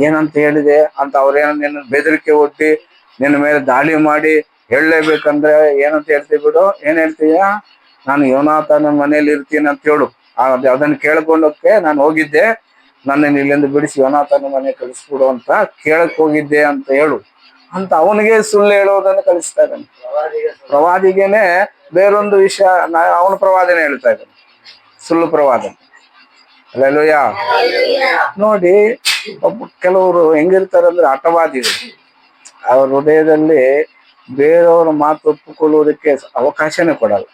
ಏನಂತ ಹೇಳಿದೆ ಅಂತ ಅವ್ರೇನ ನಿನ್ನ ಬೆದರಿಕೆ ಒಡ್ಡಿ ನಿನ್ನ ಮೇಲೆ ದಾಳಿ ಮಾಡಿ ಹೇಳಲೇಬೇಕಂದ್ರೆ ಏನಂತ ಹೇಳ್ತೀವಿ ಬಿಡು, ಏನ್ ಹೇಳ್ತೀಯ, ನಾನು ಯೋನಾಥಾನ ಮನೇಲಿ ಇರ್ತೀನಿ ಅಂತ ಹೇಳು, ಅದನ್ನು ಕೇಳ್ಕೊಂಡೋಕ್ಕೆ ನಾನು ಹೋಗಿದ್ದೆ, ನನ್ನನ್ನು ಇಲ್ಲಿಂದ ಬಿಡಿಸಿ ಯೋನಾತನ ಮನೆ ಕಳಿಸ್ಬಿಡು ಅಂತ ಕೇಳಕ್ ಹೋಗಿದ್ದೆ ಅಂತ ಹೇಳು ಅಂತ ಅವನಿಗೆ ಸುಳ್ಳು ಹೇಳೋದನ್ನು ಕಲಿಸ್ತಾ ಇದ್ದಾನೆ. ಪ್ರವಾದಿಗೇನೆ ಬೇರೊಂದು ವಿಷಯ ಅವನ ಪ್ರವಾದನೆ ಹೇಳ್ತಾ ಇದ್ದಾನೆ, ಸುಳ್ಳು ಪ್ರವಾದನೆ. ಅಲ್ಲೆಲ್ಲೂಯ. ನೋಡಿ, ಕೆಲವರು ಹೆಂಗಿರ್ತಾರಂದ್ರೆ ಹಠವಾದಿಗಳು. ಅವ್ರ ಹೃದಯದಲ್ಲಿ ಬೇರೆಯವ್ರ ಮಾತು ಒಪ್ಪಿಕೊಳ್ಳುವುದಕ್ಕೆ ಅವಕಾಶನೇ ಕೊಡಲ್ಲ.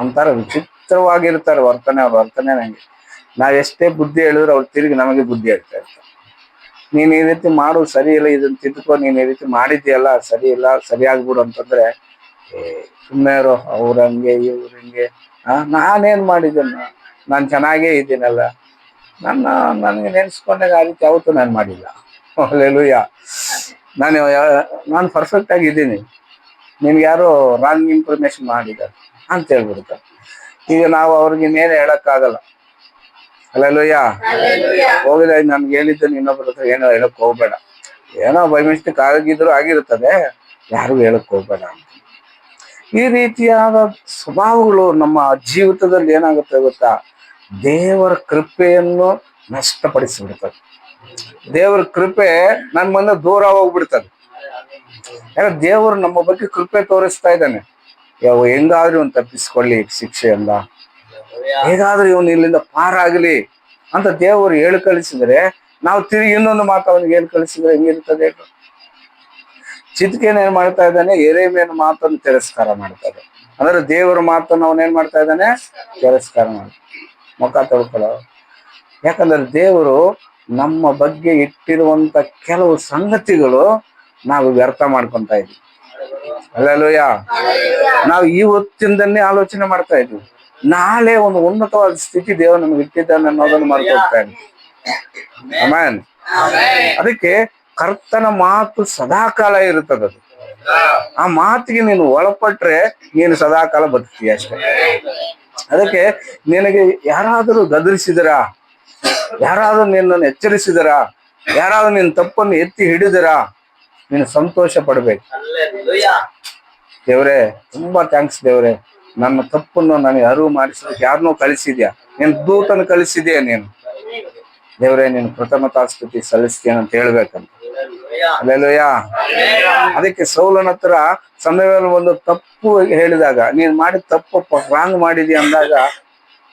ಒಂಥರ ವಿಚಿತ್ರವಾಗಿರ್ತಾರೆ ವರ್ತನೆ. ಅವ್ರ ವರ್ತನೆ ನಂಗೆ, ನಾವೆಷ್ಟೇ ಬುದ್ಧಿ ಹೇಳಿದ್ರು ಅವ್ರು ತಿರುಗಿ ನಮಗೆ ಬುದ್ಧಿ ಹೇಳ್ತಾ ಇರ್ತಾರೆ. ನೀನ್ ಈ ರೀತಿ ಮಾಡು, ಸರಿ ಇಲ್ಲ, ಇದನ್ನ ತಿದ್ದುಕೋ, ನೀನ್ ಈ ರೀತಿ ಮಾಡಿದ್ಯಲ್ಲ ಸರಿ ಇಲ್ಲ, ಸರಿಯಾಗ್ಬಿಡು ಅಂತಂದ್ರೆ ಸುಮ್ಮನೆ ಇರೋ, ಅವ್ರಂಗೆ ಇವ್ರಂಗೆ. ನಾನೇನ್ ಮಾಡಿದ್ದೇನೆ, ನಾನು ಚೆನ್ನಾಗೇ ಇದ್ದೀನಲ್ಲ, ನನಗೆ ನೆನ್ಸ್ಕೊಂಡಾಗ ಆ ರೀತಿ ಯಾವತ್ತೂ ನಾನು ಮಾಡಿಲ್ಲ. ಅಲ್ಲೆಲ್ಲೂಯ. ನಾನು ಪರ್ಫೆಕ್ಟ್ ಆಗಿದ್ದೀನಿ, ನಿನ್ಗೆ ಯಾರೋ ರಾಂಗ್ ಇನ್ಫಾರ್ಮೇಶನ್ ಮಾಡಿದ್ದಾರೆ ಅಂತ ಹೇಳ್ಬಿಡ್ತಾರೆ. ಈಗ ನಾವು ಅವ್ರಿಗೆ ಇನ್ನೇನು ಹೇಳಕ್ಕಾಗಲ್ಲ. ಅಲ್ಲೆಲ್ಲೂಯ. ಹೋಗಿಲ್ಲ, ನನ್ಗೆ ಹೇಳಿದ್ದನ್ನು ಇನ್ನೊಬ್ಬರ ಹತ್ರ ಏನೋ ಹೇಳಕ್ ಹೋಗ್ಬೇಡ, ಏನೋ ಬೈ ಮಿಸ್ಟೇಕ್ ಆಗಿದ್ರು ಆಗಿರುತ್ತದೆ, ಯಾರಿಗೂ ಹೇಳಕ್ ಹೋಗ್ಬೇಡ ಅಂತ. ಈ ರೀತಿಯಾದ ಸ್ವಭಾವಗಳು ನಮ್ಮ ಜೀವಿತದಲ್ಲಿ ಏನಾಗುತ್ತೆ ಗೊತ್ತಾ, ದೇವರ ಕೃಪೆಯನ್ನು ನಷ್ಟಪಡಿಸಿಬಿಡ್ತದೆ. ದೇವರ ಕೃಪೆ ನನ್ನ ಮುಂದೆ ದೂರ ಹೋಗ್ಬಿಡ್ತದೆ. ಯಾಕಂದ್ರೆ ದೇವರು ನಮ್ಮ ಬಗ್ಗೆ ಕೃಪೆ ತೋರಿಸ್ತಾ ಇದ್ದಾನೆ. ಹೆಂಗಾದ್ರೂ ಇವನು ತಪ್ಪಿಸ್ಕೊಳ್ಳಿ ಶಿಕ್ಷೆಯಲ್ಲ, ಹೇಗಾದ್ರೂ ಇವನು ಇಲ್ಲಿಂದ ಪಾರಾಗಲಿ ಅಂತ ದೇವರು ಹೇಳಿ ಕಳಿಸಿದ್ರೆ, ನಾವು ತಿರುಗಿ ಇನ್ನೊಂದು ಮಾತು ಅವನಿಗೆ ಹೇಳಿ ಕಳಿಸಿದ್ರೆ ಹೆಂಗಿರ್ತದೆ? ಚಿದ್ಕೇನ ಏನ್ ಮಾಡ್ತಾ ಇದ್ದಾನೆ, ಯೆರೆಮೀಯನ ಮಾತನ್ನು ತಿರಸ್ಕಾರ ಮಾಡ್ತಾರೆ. ಅಂದ್ರೆ ದೇವರ ಮಾತನ್ನು ಅವನೇನ್ ಮಾಡ್ತಾ ಇದ್ದಾನೆ, ತಿರಸ್ಕಾರ ಮಾಡ್ತಾನೆ. ಮುಖ ತೊಳ್ಕೊಳ್ಳೋ. ಯಾಕಂದ್ರೆ ದೇವರು ನಮ್ಮ ಬಗ್ಗೆ ಇಟ್ಟಿರುವಂತ ಕೆಲವು ಸಂಗತಿಗಳು ನಾವು ವ್ಯರ್ಥ ಮಾಡ್ಕೊಂತ ಇದ್ವಿ. ಅಲ್ಲೆಲ್ಲೂಯ. ನಾವು ಈ ಹೊತ್ತಿಂದನೇ ಆಲೋಚನೆ ಮಾಡ್ತಾ ಇದ್ವಿ, ನಾಳೆ ಒಂದು ಉನ್ನತವಾದ ಸ್ಥಿತಿ ದೇವರು ನಮ್ಗೆ ಇಟ್ಟಿದ್ದಾನೆ ಅನ್ನೋದನ್ನು ಮರೆತು ಹೋಗ್ತಾ ಇದ್ವಿ. ಆಮೆನ್. ಅದಕ್ಕೆ ಕರ್ತನ ಮಾತು ಸದಾಕಾಲ ಇರುತ್ತದದು. ಆ ಮಾತಿಗೆ ನೀನು ಒಳಪಟ್ರೆ ನೀನು ಸದಾಕಾಲ ಬದುಕ್ತೀಯ ಅಷ್ಟೇ. ಅದಕ್ಕೆ ನಿನಗೆ ಯಾರಾದರೂ ಗದರಿಸಿದರಾ, ಯಾರಾದ್ರೂ ನಿನ್ನನ್ನು ಎಚ್ಚರಿಸಿದರಾ, ಯಾರಾದ್ರೂ ನಿನ್ನ ತಪ್ಪನ್ನು ಎತ್ತಿ ಹಿಡಿದರಾ, ನೀನು ಸಂತೋಷ ಪಡ್ಬೇಕು. ದೇವ್ರೆ ತುಂಬಾ ಥ್ಯಾಂಕ್ಸ್ ದೇವ್ರೆ, ನನ್ನ ತಪ್ಪನ್ನು ನನಗೆ ಅರಿವು ಮಾಡಿಸೋದಕ್ಕೆ ಯಾರನ್ನೋ ಕಳಿಸಿದ್ಯಾ, ನೀನು ದೂತನ್ನು ಕಳಿಸಿದ್ಯಾ ನೀನು. ದೇವ್ರೆ ನೀನು ಪ್ರಥಮತಾಸ್ತುತಿ ಸಲ್ಲಿಸ್ತೀಯ ಅಂತ ಹೇಳ್ಬೇಕಂತ. ಅಲ್ಲೆಲ್ಲೂಯ. ಅದಕ್ಕೆ ಸೌಲನ ಹತ್ರ ಸಮುವೇಲ ಒಂದು ತಪ್ಪು ಹೇಳಿದಾಗ, ನೀನ್ ಮಾಡಿದ ತಪ್ಪು ರಾಂಗ್ ಮಾಡಿದ್ಯಾ ಅಂದಾಗ,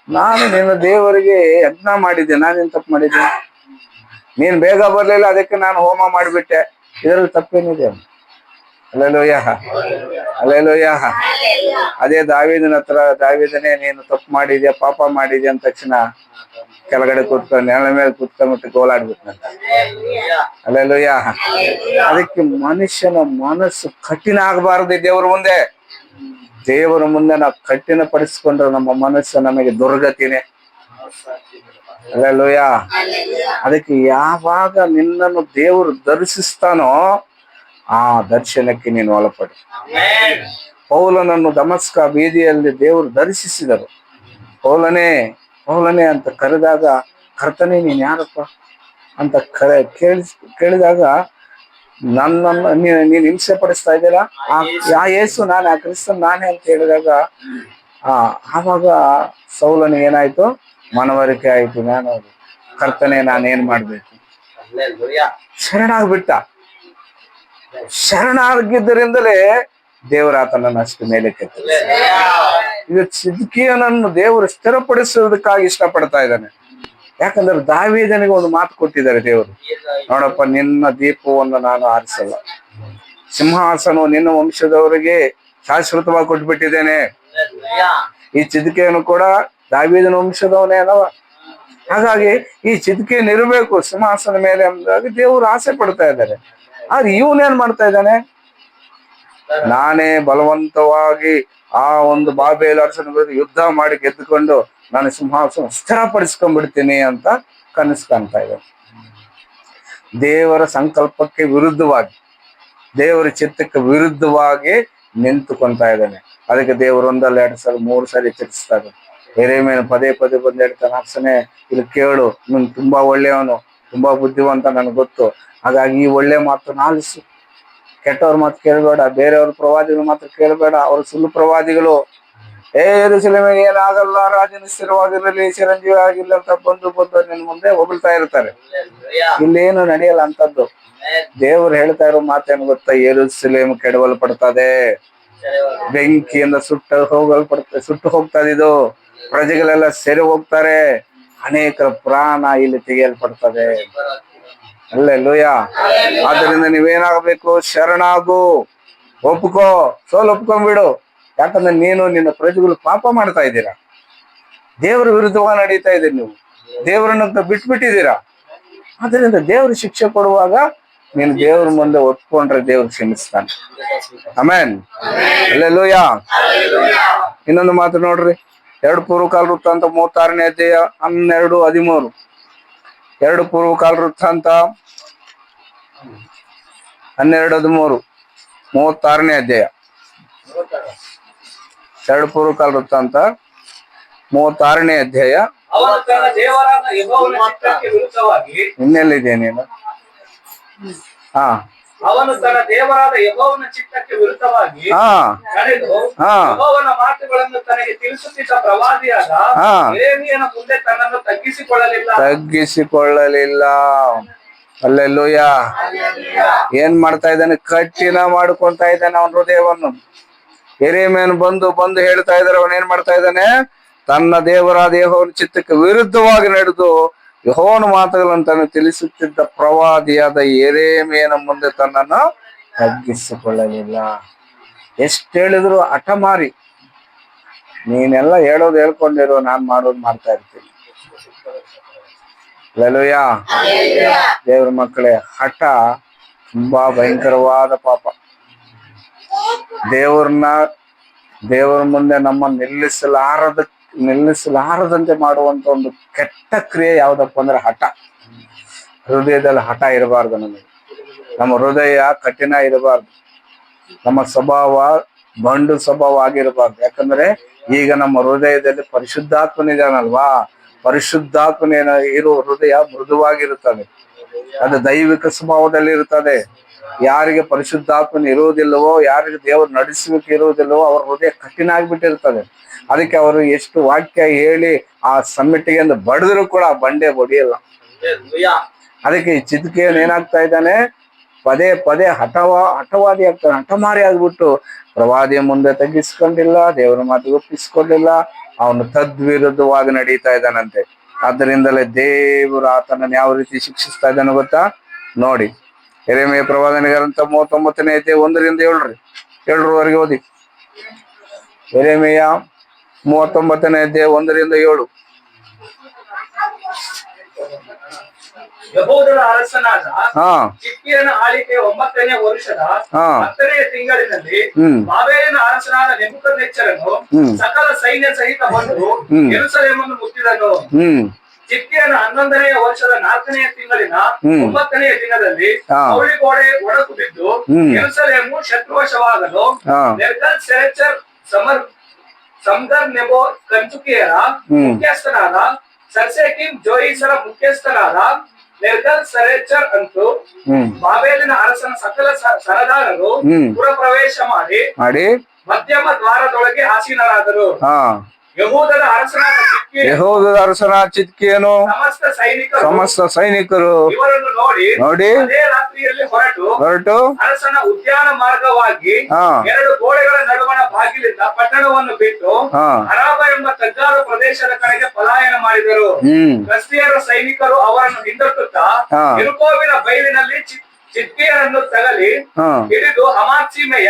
ನಾನು ನಿನ್ನ ದೇವರಿಗೆ ಯಜ್ಞ ಮಾಡಿದ್ದೆ, ನಾನೇನ್ ತಪ್ಪು ಮಾಡಿದ್ದೆ? ನೀನ್ ಬೇಗ ಬರ್ಲಿಲ್ಲ, ಅದಕ್ಕೆ ನಾನು ಹೋಮ ಮಾಡಿಬಿಟ್ಟೆ, ಇದರಲ್ಲಿ ತಪ್ಪೇನಿದೆ? ಅಲ್ಲೆಲ್ಲೂಯ. ಅಲ್ಲೆಲ್ಲೂಯ. ಅದೇ ದಾವೀದನ ಹತ್ರ, ದಾವೀದನೇ ನೀನು ತಪ್ಪು ಮಾಡಿದ್ಯಾ, ಪಾಪ ಮಾಡಿದ್ಯಾ ಅಂದ ತಕ್ಷಣ ಕೆಳಗಡೆ ಕೂತ್ಕೊಂಡು ನೆಲ ಮೇಲೆ ಕೂತ್ಕೊಂಡ್ಬಿಟ್ಟು ಗೋಲಾಡ್ಬಿಟ್ನಂತ. ಅಲ್ಲೆಲ್ಲೂಯ. ಅದಕ್ಕೆ ಮನುಷ್ಯನ ಮನಸ್ಸು ಕಠಿಣ ಆಗಬಾರದು ದೇವರ ಮುಂದೆ. ದೇವರ ಮುಂದೆ ನಾವು ಕಠಿಣ ಪಡಿಸ್ಕೊಂಡ್ರೆ ನಮ್ಮ ಮನಸ್ಸು ನಮಗೆ ದುರ್ಗತಿನೇ. ಅಲ್ಲೆಲ್ಲೂಯ. ಅದಕ್ಕೆ ಯಾವಾಗ ನಿನ್ನನ್ನು ದೇವರು ದರ್ಶಿಸ್ತಾನೋ ಆ ದರ್ಶನಕ್ಕೆ ನೀನು ಒಳಪಡಿ. ಪೌಲನನ್ನು ದಮಸ್ಕ ಬೀದಿಯಲ್ಲಿ ದೇವರು ದರ್ಶಿಸಿದರು. ಪೌಲನೇ ಪೌಲನೇ ಅಂತ ಕರೆದಾಗ, ಕರ್ತನೇ ನೀನ್ ಯಾರಪ್ಪ ಅಂತ ಕೇಳಿದಾಗ, ನನ್ನನ್ನು ನೀನ್ ಹಿಂಸೆ ಪಡಿಸ್ತಾ ಇದ್ದೀರಾ, ಆ ಯೇಸು ನಾನೇ, ಆ ಕ್ರಿಸ್ತನ್ ನಾನೇ ಅಂತ ಹೇಳಿದಾಗ ಆವಾಗ ಸೌಲನಿಗೆ ಏನಾಯ್ತು, ಮನವರಿಕೆ ಆಯ್ತು. ನಾನು ಕರ್ತನೆ ನಾನೇನ್ ಮಾಡ್ಬೇಕು, ಶರಣಾಗ್ಬಿಟ್ಟ. ಶರಣಾಗಿದ್ದರಿಂದಲೇ ದೇವರ ಆತನನ್ನು ಅಷ್ಟು ಮೇಲೆ ಕೆತ್ತ. ಇದು ಚಿದ್ಕೀಯನನ್ನು ದೇವರು ಸ್ಥಿರಪಡಿಸುವುದಕ್ಕಾಗಿ ಇಷ್ಟಪಡ್ತಾ ಇದ್ದಾನೆ. ಯಾಕಂದ್ರೆ ದಾವೀದನಿಗೆ ಒಂದು ಮಾತು ಕೊಟ್ಟಿದ್ದಾರೆ ದೇವರು, ನೋಡಪ್ಪ ನಿನ್ನ ದೀಪವನ್ನು ನಾನು ಆರಿಸಲ್ಲ, ಸಿಂಹಾಸನವು ನಿನ್ನ ವಂಶದವರಿಗೆ ಶಾಶ್ವತವಾಗಿ ಕೊಟ್ಬಿಟ್ಟಿದ್ದೇನೆ. ಈ ಚಿದ್ಕೀಯನು ಕೂಡ ದಾವೀದನ ವಂಶದವನೇ ಅಲ್ಲವ. ಹಾಗಾಗಿ ಈ ಚಿದ್ಕೀಯನು ಇರಬೇಕು ಸಿಂಹಾಸನ ಮೇಲೆ ಅಂದಾಗ ದೇವರು ಆಸೆ ಪಡ್ತಾ ಇದ್ದಾರೆ. ಆದ್ರೆ ಇವನೇನ್ ಮಾಡ್ತಾ ಇದ್ದಾನೆ, ನಾನೇ ಬಲವಂತವಾಗಿ ಆ ಒಂದು ಬಾಬೇಲ್ ಅರಸನ ವಿರುದ್ಧ ಯುದ್ಧ ಮಾಡಿ ಗೆದ್ದುಕೊಂಡು ನಾನು ಸಿಂಹಾಸನ ಸ್ಥಿರಪಡಿಸ್ಕೊಂಡ್ಬಿಡ್ತೀನಿ ಅಂತ ಕನಸು ಕಾಣ್ತಾ ಇದ್ದಾನೆ. ದೇವರ ಸಂಕಲ್ಪಕ್ಕೆ ವಿರುದ್ಧವಾಗಿ, ದೇವರ ಚಿತ್ತಕ್ಕೆ ವಿರುದ್ಧವಾಗಿ ನಿಂತುಕೊಂತಾ ಇದ್ದಾನೆ. ಅದಕ್ಕೆ ದೇವರು ಒಂದಲ್ಲ 2 ಸಲ 3 ಸಲ ಎಚ್ಚರಿಸ್ತಾರೆ. ಯೆರೆಮೀಯನು ಪದೇ ಪದೇ ಬಂದು ಹೇಳ್ತಾನೆ, ಅರಸನೇ ಇಲ್ಲಿ ಕೇಳು, ನೀನು ತುಂಬಾ ಒಳ್ಳೆಯವನು, ತುಂಬಾ ಬುದ್ಧಿವಂತ ನನಗೆ ಗೊತ್ತು, ಹಾಗಾಗಿ ಈ ಒಳ್ಳೆ ಮಾತನ್ನು ಆಲಿಸು, ಕೆಟ್ಟವ್ರ ಮಾತು ಕೇಳಬೇಡ, ಬೇರೆಯವ್ರ ಪ್ರವಾದಿಗಳ ಮಾತು ಕೇಳಬೇಡ, ಅವರು ಸುಳ್ಳು ಪ್ರವಾದಿಗಳು, ಯೆರೂಸಲೇಮಿಗೆ ಏನಾಗಲ್ಲ, ರಾಜನ ಸ್ಥಿರವಾಗಿರಲಿ, ಚಿರಂಜೀವಿ ಆಗಿರ್ಲಿ ಅಂತ ಬಂದು ನಿನ್ ಮುಂದೆ ಹೊಗಳ್ತಾ ಇರ್ತಾರೆ. ಇಲ್ಲೇನು ನಡೆಯಲ್ಲ ಅಂತದ್ದು. ದೇವ್ರು ಹೇಳ್ತಾ ಇರೋ ಮಾತೇನು ಗೊತ್ತಾ? ಯೆರೂಸಲೇಮ್ ಕೆಡವಲ್ಪಡ್ತದೆ, ಬೆಂಕಿಯಿಂದ ಸುಟ್ಟು ಹೋಗ್ತದೆ. ಇದು ಪ್ರಜೆಗಳೆಲ್ಲ ಸೆರೆ ಹೋಗ್ತಾರೆ, ಅನೇಕರ ಪ್ರಾಣ ಇಲ್ಲಿ ತೆಗೆಯಲ್ಪಡ್ತದೆ. ಅಲ್ಲೆಲ್ಲೂಯ. ಆದ್ರಿಂದ ನೀವೇನಾಗಬೇಕು? ಶರಣಾಗು, ಒಪ್ಕೋ, ಒಪ್ಕೊಂಡ್ಬಿಡು. ಯಾಕಂದ್ರೆ ನೀನು ನಿನ್ನ ಪ್ರಜೆಗಳು ಪಾಪ ಮಾಡ್ತಾ ಇದ್ದೀರಾ, ದೇವರ ವಿರುದ್ಧವಾಗಿ ನಡೀತಾ ಇದ್ದೀರಿ, ನೀವು ದೇವರನ್ನ ಬಿಟ್ಬಿಟ್ಟಿದ್ದೀರಾ. ಆದ್ರಿಂದ ದೇವ್ರ ಶಿಕ್ಷೆ ಕೊಡುವಾಗ ನೀನು ದೇವ್ರ ಮುಂದೆ ಒಪ್ಕೊಂಡ್ರೆ ದೇವ್ರು ಕ್ಷಮಿಸ್ತಾನೆ. ಆಮೆನ್. ಅಲ್ಲೆಲ್ಲೂಯ. ಇನ್ನೊಂದು ಮಾತು ನೋಡ್ರಿ, 2 ಪೂರ್ವಕಾಲ ವೃತ್ತಾಂತ 36ನೇ ಅಧ್ಯಾಯ 12-13. 2 ಪೂರ್ವಕಾಲ ವೃತ್ತಾಂತ 12-13 36ನೇ ಅಧ್ಯಾಯ. 2 ಪೂರ್ವಕಾಲ ವೃತ್ತಾಂತ 36ನೇ ಅಧ್ಯಾಯ. ಇನ್ನೆಲ್ಲಿದೆ ನೀನು? ಅವನು ತನ್ನ ದೇವರಾದ ಯೆಹೋವನ ಚಿತ್ತಕ್ಕೆ ವಿರುದ್ಧವಾಗಿ ನಡೆದು ಯೆಹೋವನ ಮಾತುಗಳನ್ನು ತನಗೆ ತಿಳಿಸುತ್ತಿದ್ದ ಪ್ರವಾದಿಯಾದ ಯೆರೆಮೀಯನ ಮುಂದೆ ತನ್ನನ್ನು ತಗ್ಗಿಸಿಕೊಳ್ಳಲಿಲ್ಲ. ಅಲ್ಲೆಲ್ಲೂಯ. ಏನ್ ಮಾಡ್ತಾ ಇದ್ದಾನೆ? ಕಠಿಣ ಮಾಡ್ಕೊಂತ ಇದ್ದಾನೆ ಅವನ ಹೃದಯವನ್ನು. ಯೆರೆಮೀಯನು ಬಂದು ಹೇಳ್ತಾ ಇದ್ದಾರೆ, ಅವನ್ ಏನ್ ಮಾಡ್ತಾ ಇದ್ದಾನೆ? ತನ್ನ ದೇವರಾದ ಯೆಹೋವನ ಚಿತ್ತಕ್ಕೆ ವಿರುದ್ಧವಾಗಿ ನಡೆದು ಯೆಹೋವನ ಮಾತುಗಳನ್ನು ತನ್ನ ತಿಳಿಸುತ್ತಿದ್ದ ಪ್ರವಾದಿಯಾದ ಯೆರೆಮೀಯನ ಮುಂದೆ ತನ್ನನ್ನು ತಗ್ಗಿಸಿಕೊಳ್ಳಲಿಲ್ಲ. ಎಷ್ಟು ಹೇಳಿದ್ರು ಹಠಮಾರಿ. ನೀನೆಲ್ಲ ಹೇಳೋದು ಹೇಳ್ಕೊಂಡಿರೋ, ನಾನ್ ಮಾಡೋದು ಮಾಡ್ತಾ ಇರ್ತೀನಿ. ಅಲ್ಲೆಲ್ಲೂಯ. ದೇವ್ರ ಮಕ್ಕಳೇ, ಹಠ ತುಂಬಾ ಭಯಂಕರವಾದ ಪಾಪ. ದೇವರ ಮುಂದೆ ನಮ್ಮ ನಿಲ್ಲಿಸಲಾರದಂತೆ ಮಾಡುವಂತ ಒಂದು ಕೆಟ್ಟ ಕ್ರಿಯೆ ಯಾವ್ದಪ್ಪ ಅಂದ್ರೆ ಹಠ. ಹೃದಯದಲ್ಲಿ ಹಠ ಇರಬಾರ್ದು. ನಮ್ಮ ಹೃದಯ ಕಠಿಣ ಇರಬಾರ್ದು. ನಮ್ಮ ಸ್ವಭಾವ ಬಂಡು ಸ್ವಭಾವ ಆಗಿರಬಾರ್ದು. ಯಾಕಂದ್ರೆ ಈಗ ನಮ್ಮ ಹೃದಯದಲ್ಲಿ ಪರಿಶುದ್ಧಾತ್ಮನಿದಾನಲ್ವಾ, ಪರಿಶುದ್ಧಾತ್ಮನ ಇರೋ ಹೃದಯ ಮೃದುವಾಗಿರುತ್ತದೆ. ಅದು ದೈವಿಕ ಸ್ವಭಾವದಲ್ಲಿ ಇರುತ್ತದೆ. ಯಾರಿಗೆ ಪರಿಶುದ್ಧಾತ್ಮನ ಇರುವುದಿಲ್ಲವೋ, ಯಾರಿಗೆ ದೇವರು ನಡೆಸಲಿಕ್ಕೆ ಇರುವುದಿಲ್ಲವೋ, ಅವ್ರ ಹೃದಯ ಕಠಿಣ ಆಗಿಬಿಟ್ಟಿರ್ತದೆ. ಅದಕ್ಕೆ ಅವರು ಎಷ್ಟು ವಾಕ್ಯ ಹೇಳಿ ಆ ಸಮ್ಮಿಟ್ಟಿಗೆ ಬಡಿದ್ರು ಕೂಡ ಬಂಡೆ ಬಡಿಯಲ್ಲ. ಅದಕ್ಕೆ ಈ ಚಿದ್ಕೀಯನು ಏನಾಗ್ತಾ ಇದ್ದಾನೆ? ಪದೇ ಹಠವಾದಿ ಆಗ್ತಾನೆ. ಹಠಮಾರಿ ಆಗ್ಬಿಟ್ಟು ಪ್ರವಾದಿಯ ಮುಂದೆ ತಗ್ಗಿಸ್ಕೊಂಡಿಲ್ಲ, ದೇವರ ಮಾತಿಗೆ ಒಪ್ಪಿಸ್ಕೊಂಡಿಲ್ಲ, ಅವನು ತದ್ವಿರುದ್ಧವಾಗಿ ನಡೀತಾ ಇದ್ದಾನಂತೆ. ಆದ್ದರಿಂದಲೇ ದೇವರು ಆತನನ್ನು ಯಾವ ರೀತಿ ಶಿಕ್ಷಿಸ್ತಾ ಇದ್ದಾನೆ ಗೊತ್ತಾ? ನೋಡಿ, ಯೆರೆಮೀಯ ಪ್ರವಾದನೆ ಗ್ರಂಥ 39ನೇ ಅಧ್ಯಾಯ 1-7 ಓದಿ. ಯೆರೆಮೀಯ 39ನೇ ಅಧ್ಯಾಯ 1-7. ಯೆಹೂದದ ಅರಸನಾದ ಚಿದ್ಕೀಯನ ಆಳಿಕೆ 9ನೇ ವರ್ಷದ 10ನೇ ತಿಂಗಳಿನಲ್ಲಿ ಬಾಬೆಲಿನ ಅರಸನಾದ ನೆಬೂಕದ್ನೆಚ್ಚರನು ಸಕಲ ಸೈನ್ಯ ಸಹಿತ ಬಂದು ಯೆರೂಸಲೇಮನ್ನು ಮುತ್ತಿದನು. ಚಿದ್ಕೀಯನ 11ನೇ ವರ್ಷದ 4ನೇ ತಿಂಗಳಿನ 9ನೇ ದಿನದಲ್ಲಿ ಗೋಡೆ ಒಡಕು ಬಿದ್ದು ಯೆರೂಸಲೇಮು ಶತ್ರುವಶವಾಗಲು ನೆಬೂಕದ್ನೆಚ್ಚರ್ ಸಮಗರ್ ನೆಬೋ ಕಂಚುಕಿಯರ ಮುಖ್ಯಸ್ಥನಾದ ಸರ್ಸೆಕಿಮ್ ಜೋಯಿಸರ ಮುಖ್ಯಸ್ಥನಾದ ನೆಬೂಕದ್ನೆಚ್ಚರ್ ಅಂತೂ ಬಾಬೆಲಿನ ಅರಸನ ಸಕಲ ಸರದಾರರು ಪುರ ಪ್ರವೇಶ ಮಾಡಿ ಮಧ್ಯಮ ದ್ವಾರದೊಳಗೆ ಆಸೀನರಾದರು. ಯೆಹೂದದ ಅರಸನಾದ ಚಿದ್ಕೀಯನು ಸಮಸ್ತ ಸೈನಿಕರು ಇವರನ್ನು ನೋಡಿ ಅದೇ ರಾತ್ರಿಯಲ್ಲಿ ಹೊರಟು ಅರಸನ ಉದ್ಯಾನ ಮಾರ್ಗವಾಗಿ 2 ಗೋಡೆಗಳ ನಡುವಣ ಬಾಗಿಲಿಂದ ಪಟ್ಟಣವನ್ನು ಬಿಟ್ಟು ಅರಾಬ ಎಂಬ ತಗ್ಗಾರು ಪ್ರದೇಶದ ಕಡೆಗೆ ಪಲಾಯನ ಮಾಡಿದರು. ಕ್ರಿಸ್ತಿಯರ ಸೈನಿಕರು ಅವರನ್ನು ಹಿಂದಟ್ಟುತ್ತಾ ಯೆರಿಕೋವಿನ ಬಯಲಿನಲ್ಲಿ ಚಿದ್ಕೀಯನನ್ನು ತಗಲಿ ಹಿಡಿದು ಹಮಾತ್ ಸೀಮೆಯ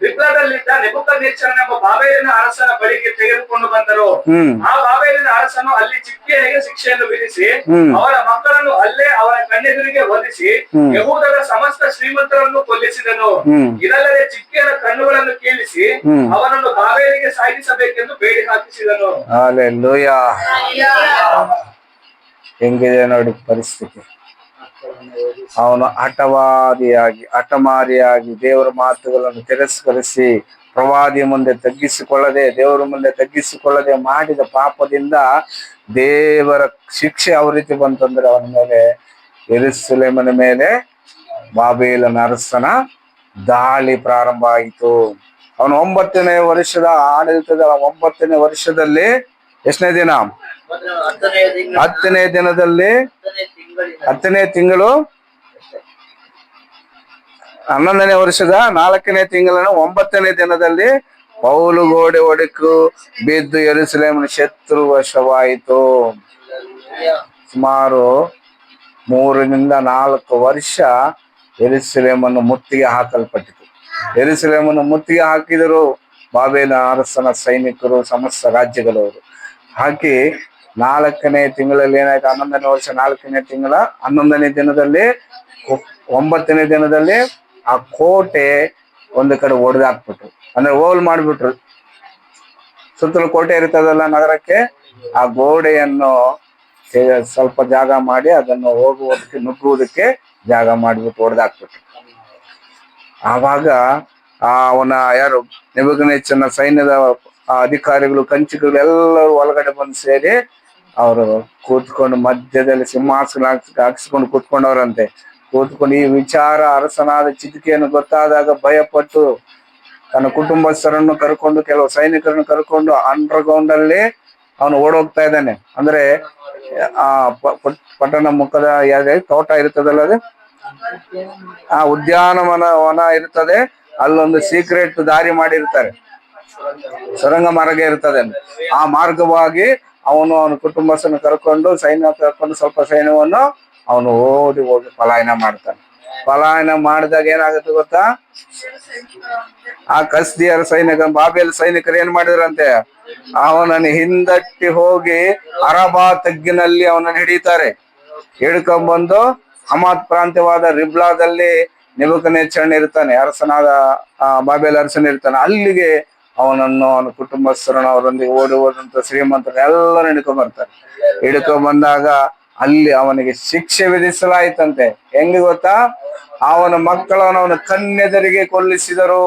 ರಿಬ್ಲದಲ್ಲಿದ್ದ ನೆಬೂಕದ್ನೆಚ್ಚರನೆಂಬ ಬಾಬೆಲಿನ ಅರಸನ ಬಳಿಗೆ ತೆಗೆದುಕೊಂಡು ಬಂದರು. ಆ ಬಾಬೆಲಿನ ಅರಸನು ಅಲ್ಲಿ ಚಿದ್ಕೀಯನಿಗೆ ಶಿಕ್ಷೆಯನ್ನು ವಿಧಿಸಿ ಅವರ ಮಕ್ಕಳನ್ನು ಅಲ್ಲೇ ಅವರ ಕಣ್ಣೆದುರಿಗೆ ವಧಿಸಿ ಯೆಹೂದದ ಸಮಸ್ತ ಶ್ರೀಮಂತರನ್ನು ಕೊಲ್ಲಿಸಿದನು. ಇದಲ್ಲದೆ ಚಿದ್ಕೀಯನ ಕಣ್ಣುಗಳನ್ನು ಕೀಳಿಸಿ ಅವನನ್ನು ಬಾಬೆಲಿಗೆ ಸಾಗಿಸಬೇಕೆಂದು ಬೇಡಿ ಹಾಕಿಸಿದನು. ಹಲ್ಲೆಲೂಯಾ. ಹೆಂಗಿದೆ ನೋಡಿ ಪರಿಸ್ಥಿತಿ. ಅವನು ಹಠಮಾರಿಯಾಗಿ ದೇವರ ಮಾತುಗಳನ್ನು ತಿರಸ್ಕರಿಸಿ ಪ್ರವಾದಿಯ ಮುಂದೆ ತಗ್ಗಿಸಿಕೊಳ್ಳದೆ, ದೇವರ ಮುಂದೆ ತಗ್ಗಿಸಿಕೊಳ್ಳದೆ ಮಾಡಿದ ಪಾಪದಿಂದ ದೇವರ ಶಿಕ್ಷೆ ಯಾವ ರೀತಿ ಬಂತಂದ್ರೆ ಅವನ ಮೇಲೆ, ಯೆರೂಸಲೇಮಿನ ಮೇಲೆ ಬಾಬೆಲಿನ ಅರಸನ ದಾಳಿ ಪ್ರಾರಂಭ ಆಯಿತು. ಅವನು 9ನೇ ವರ್ಷದ ಆಡಳಿತದ 9ನೇ ವರ್ಷದಲ್ಲಿ ಎಷ್ಟನೇ ದಿನ? 10ನೇ ದಿನದಲ್ಲಿ 10ನೇ ತಿಂಗಳು 11ನೇ ವರ್ಷದ 4ನೇ ತಿಂಗಳಿನ 9ನೇ ದಿನದಲ್ಲಿ ಪೌಲು ಗೋಡೆ ಒಡಕು ಬಿದ್ದು ಯೆರೂಸಲೇಮಿನ ಶತ್ರು ವಶವಾಯಿತು. ಸುಮಾರು 3 ರಿಂದ 4 ವರ್ಷ ಯೆರೂಸಲೇಮನ್ನು ಮುತ್ತಿಗೆ ಹಾಕಲ್ಪಟ್ಟಿತು. ಯೆರೂಸಲೇಮನ್ನು ಮುತ್ತಿಗೆ ಹಾಕಿದರು ಬಾಬೆಲ ಅರಸನ ಸೈನಿಕರು, ಸಮಸ್ತ ರಾಜ್ಯಗಳವರು. ಹಾಕಿ 4ನೇ ತಿಂಗಳಲ್ಲಿ ಏನಾಯ್ತು? 11ನೇ ವರ್ಷ 4ನೇ ತಿಂಗಳ 11ನೇ ದಿನದಲ್ಲಿ 9ನೇ ದಿನದಲ್ಲಿ ಆ ಕೋಟೆ ಒಂದು ಕಡೆ ಒಡೆದಾಕ್ಬಿಟ್ರು, ಅಂದ್ರೆ ಹೋಲ್ ಮಾಡ್ಬಿಟ್ರು. ಸುತ್ತಲೂ ಕೋಟೆ ಇರ್ತದಲ್ಲ ನಗರಕ್ಕೆ, ಆ ಗೋಡೆಯನ್ನು ಸ್ವಲ್ಪ ಜಾಗ ಮಾಡಿ ಅದನ್ನು ಹೋಗುವುದಕ್ಕೆ ನುಗ್ಗುವುದಕ್ಕೆ ಜಾಗ ಮಾಡಿಬಿಟ್ಟು ಹೊಡೆದಾಕ್ಬಿಟ್ರು. ಆವಾಗ ಅವನ ಯಾರು ನೆಬೂಕದ್ನೆಚ್ಚರನ ಸೈನ್ಯದ ಅಧಿಕಾರಿಗಳು, ಕಂಚುಗಳು ಎಲ್ಲರೂ ಒಳಗಡೆ ಬಂದು ಸೇರಿ ಅವರು ಕೂತ್ಕೊಂಡು ಮಧ್ಯದಲ್ಲಿ ಸಿಂಹಾಸನ ಹಾಕಿಸ್ಕೊಂಡು ಕೂತ್ಕೊಂಡವ್ರಂತೆ. ಕೂತ್ಕೊಂಡು ಈ ವಿಚಾರ ಅರಸನಾದ ಚಿದ್ಕೀಯನು ಗೊತ್ತಾದಾಗ ಭಯಪಟ್ಟು ತನ್ನ ಕುಟುಂಬಸ್ಥರನ್ನು ಕರ್ಕೊಂಡು, ಕೆಲವು ಸೈನಿಕರನ್ನು ಕರ್ಕೊಂಡು ಅಂಡರ್ಗ್ರೌಂಡ್ ಅಲ್ಲಿ ಅವನು ಓಡೋಗ್ತಾ ಇದ್ದಾನೆ. ಅಂದ್ರೆ ಆ ಪಟ್ಟಣ ಮುಖದ ಯಾವ್ದು ತೋಟ ಇರ್ತದಲ್ಲ, ಅದು ಆ ಉದ್ಯಾನವನ ಇರ್ತದೆ, ಅಲ್ಲೊಂದು ಸೀಕ್ರೆಟ್ ದಾರಿ ಮಾಡಿರ್ತಾರೆ, ಸುರಂಗ ಮಾರ್ಗ ಇರ್ತದೆ. ಆ ಮಾರ್ಗವಾಗಿ ಅವನು ಅವನ ಕುಟುಂಬಸ್ಥರನ್ನು ಕರ್ಕೊಂಡು, ಸೈನ್ಯ ಕರ್ಕೊಂಡು, ಸ್ವಲ್ಪ ಸೈನ್ಯವನ್ನು ಅವನು ಓಡಿ ಹೋಗಿ ಪಲಾಯನ ಮಾಡ್ತಾನೆ. ಪಲಾಯನ ಮಾಡಿದಾಗ ಏನಾಗುತ್ತೆ ಗೊತ್ತಾ? ಆ ಕಸ್ದಿಯರ ಸೈನಿಕ, ಬಾಬೆಲ್ ಸೈನಿಕರು ಏನ್ ಮಾಡಿದ್ರಂತೆ, ಅವನನ್ನು ಹಿಂದಟ್ಟಿ ಹೋಗಿ ಅರಬಾ ತಗ್ಗಿನಲ್ಲಿ ಅವನನ್ನು ಹಿಡಿತಾರೆ. ಹಿಡ್ಕೊಂಡ್ಬಂದು ಹಮಾತ್ ಪ್ರಾಂತ್ಯವಾದ ರಿಬ್ಲಾದಲ್ಲಿ ನೆಬೂಕದ್ನೆಚ್ಚರನು ಇರ್ತಾನೆ, ಅರಸನಾದ ಬಾಬೆಲ್ ಅರಸನ ಇರ್ತಾನೆ. ಅಲ್ಲಿಗೆ ಅವನನ್ನು, ಅವನ ಕುಟುಂಬಸ್ಥರನ್ನು, ಅವರೊಂದಿಗೆ ಓಡಿ ಹೋದಂತ ಶ್ರೀಮಂತರು ಎಲ್ಲರೂ ಹಿಡ್ಕೊಂಡ್ಬರ್ತಾರೆ. ಹಿಡ್ಕೊಂಡ್ಬಂದಾಗ ಅಲ್ಲಿ ಅವನಿಗೆ ಶಿಕ್ಷೆ ವಿಧಿಸಲಾಯ್ತಂತೆ. ಹೆಂಗೆ ಗೊತ್ತಾ? ಅವನ ಮಕ್ಕಳನ್ನು ಅವನ ಕಣ್ಣೆದರಿಗೆ ಕೊಲ್ಲಿಸಿದರು.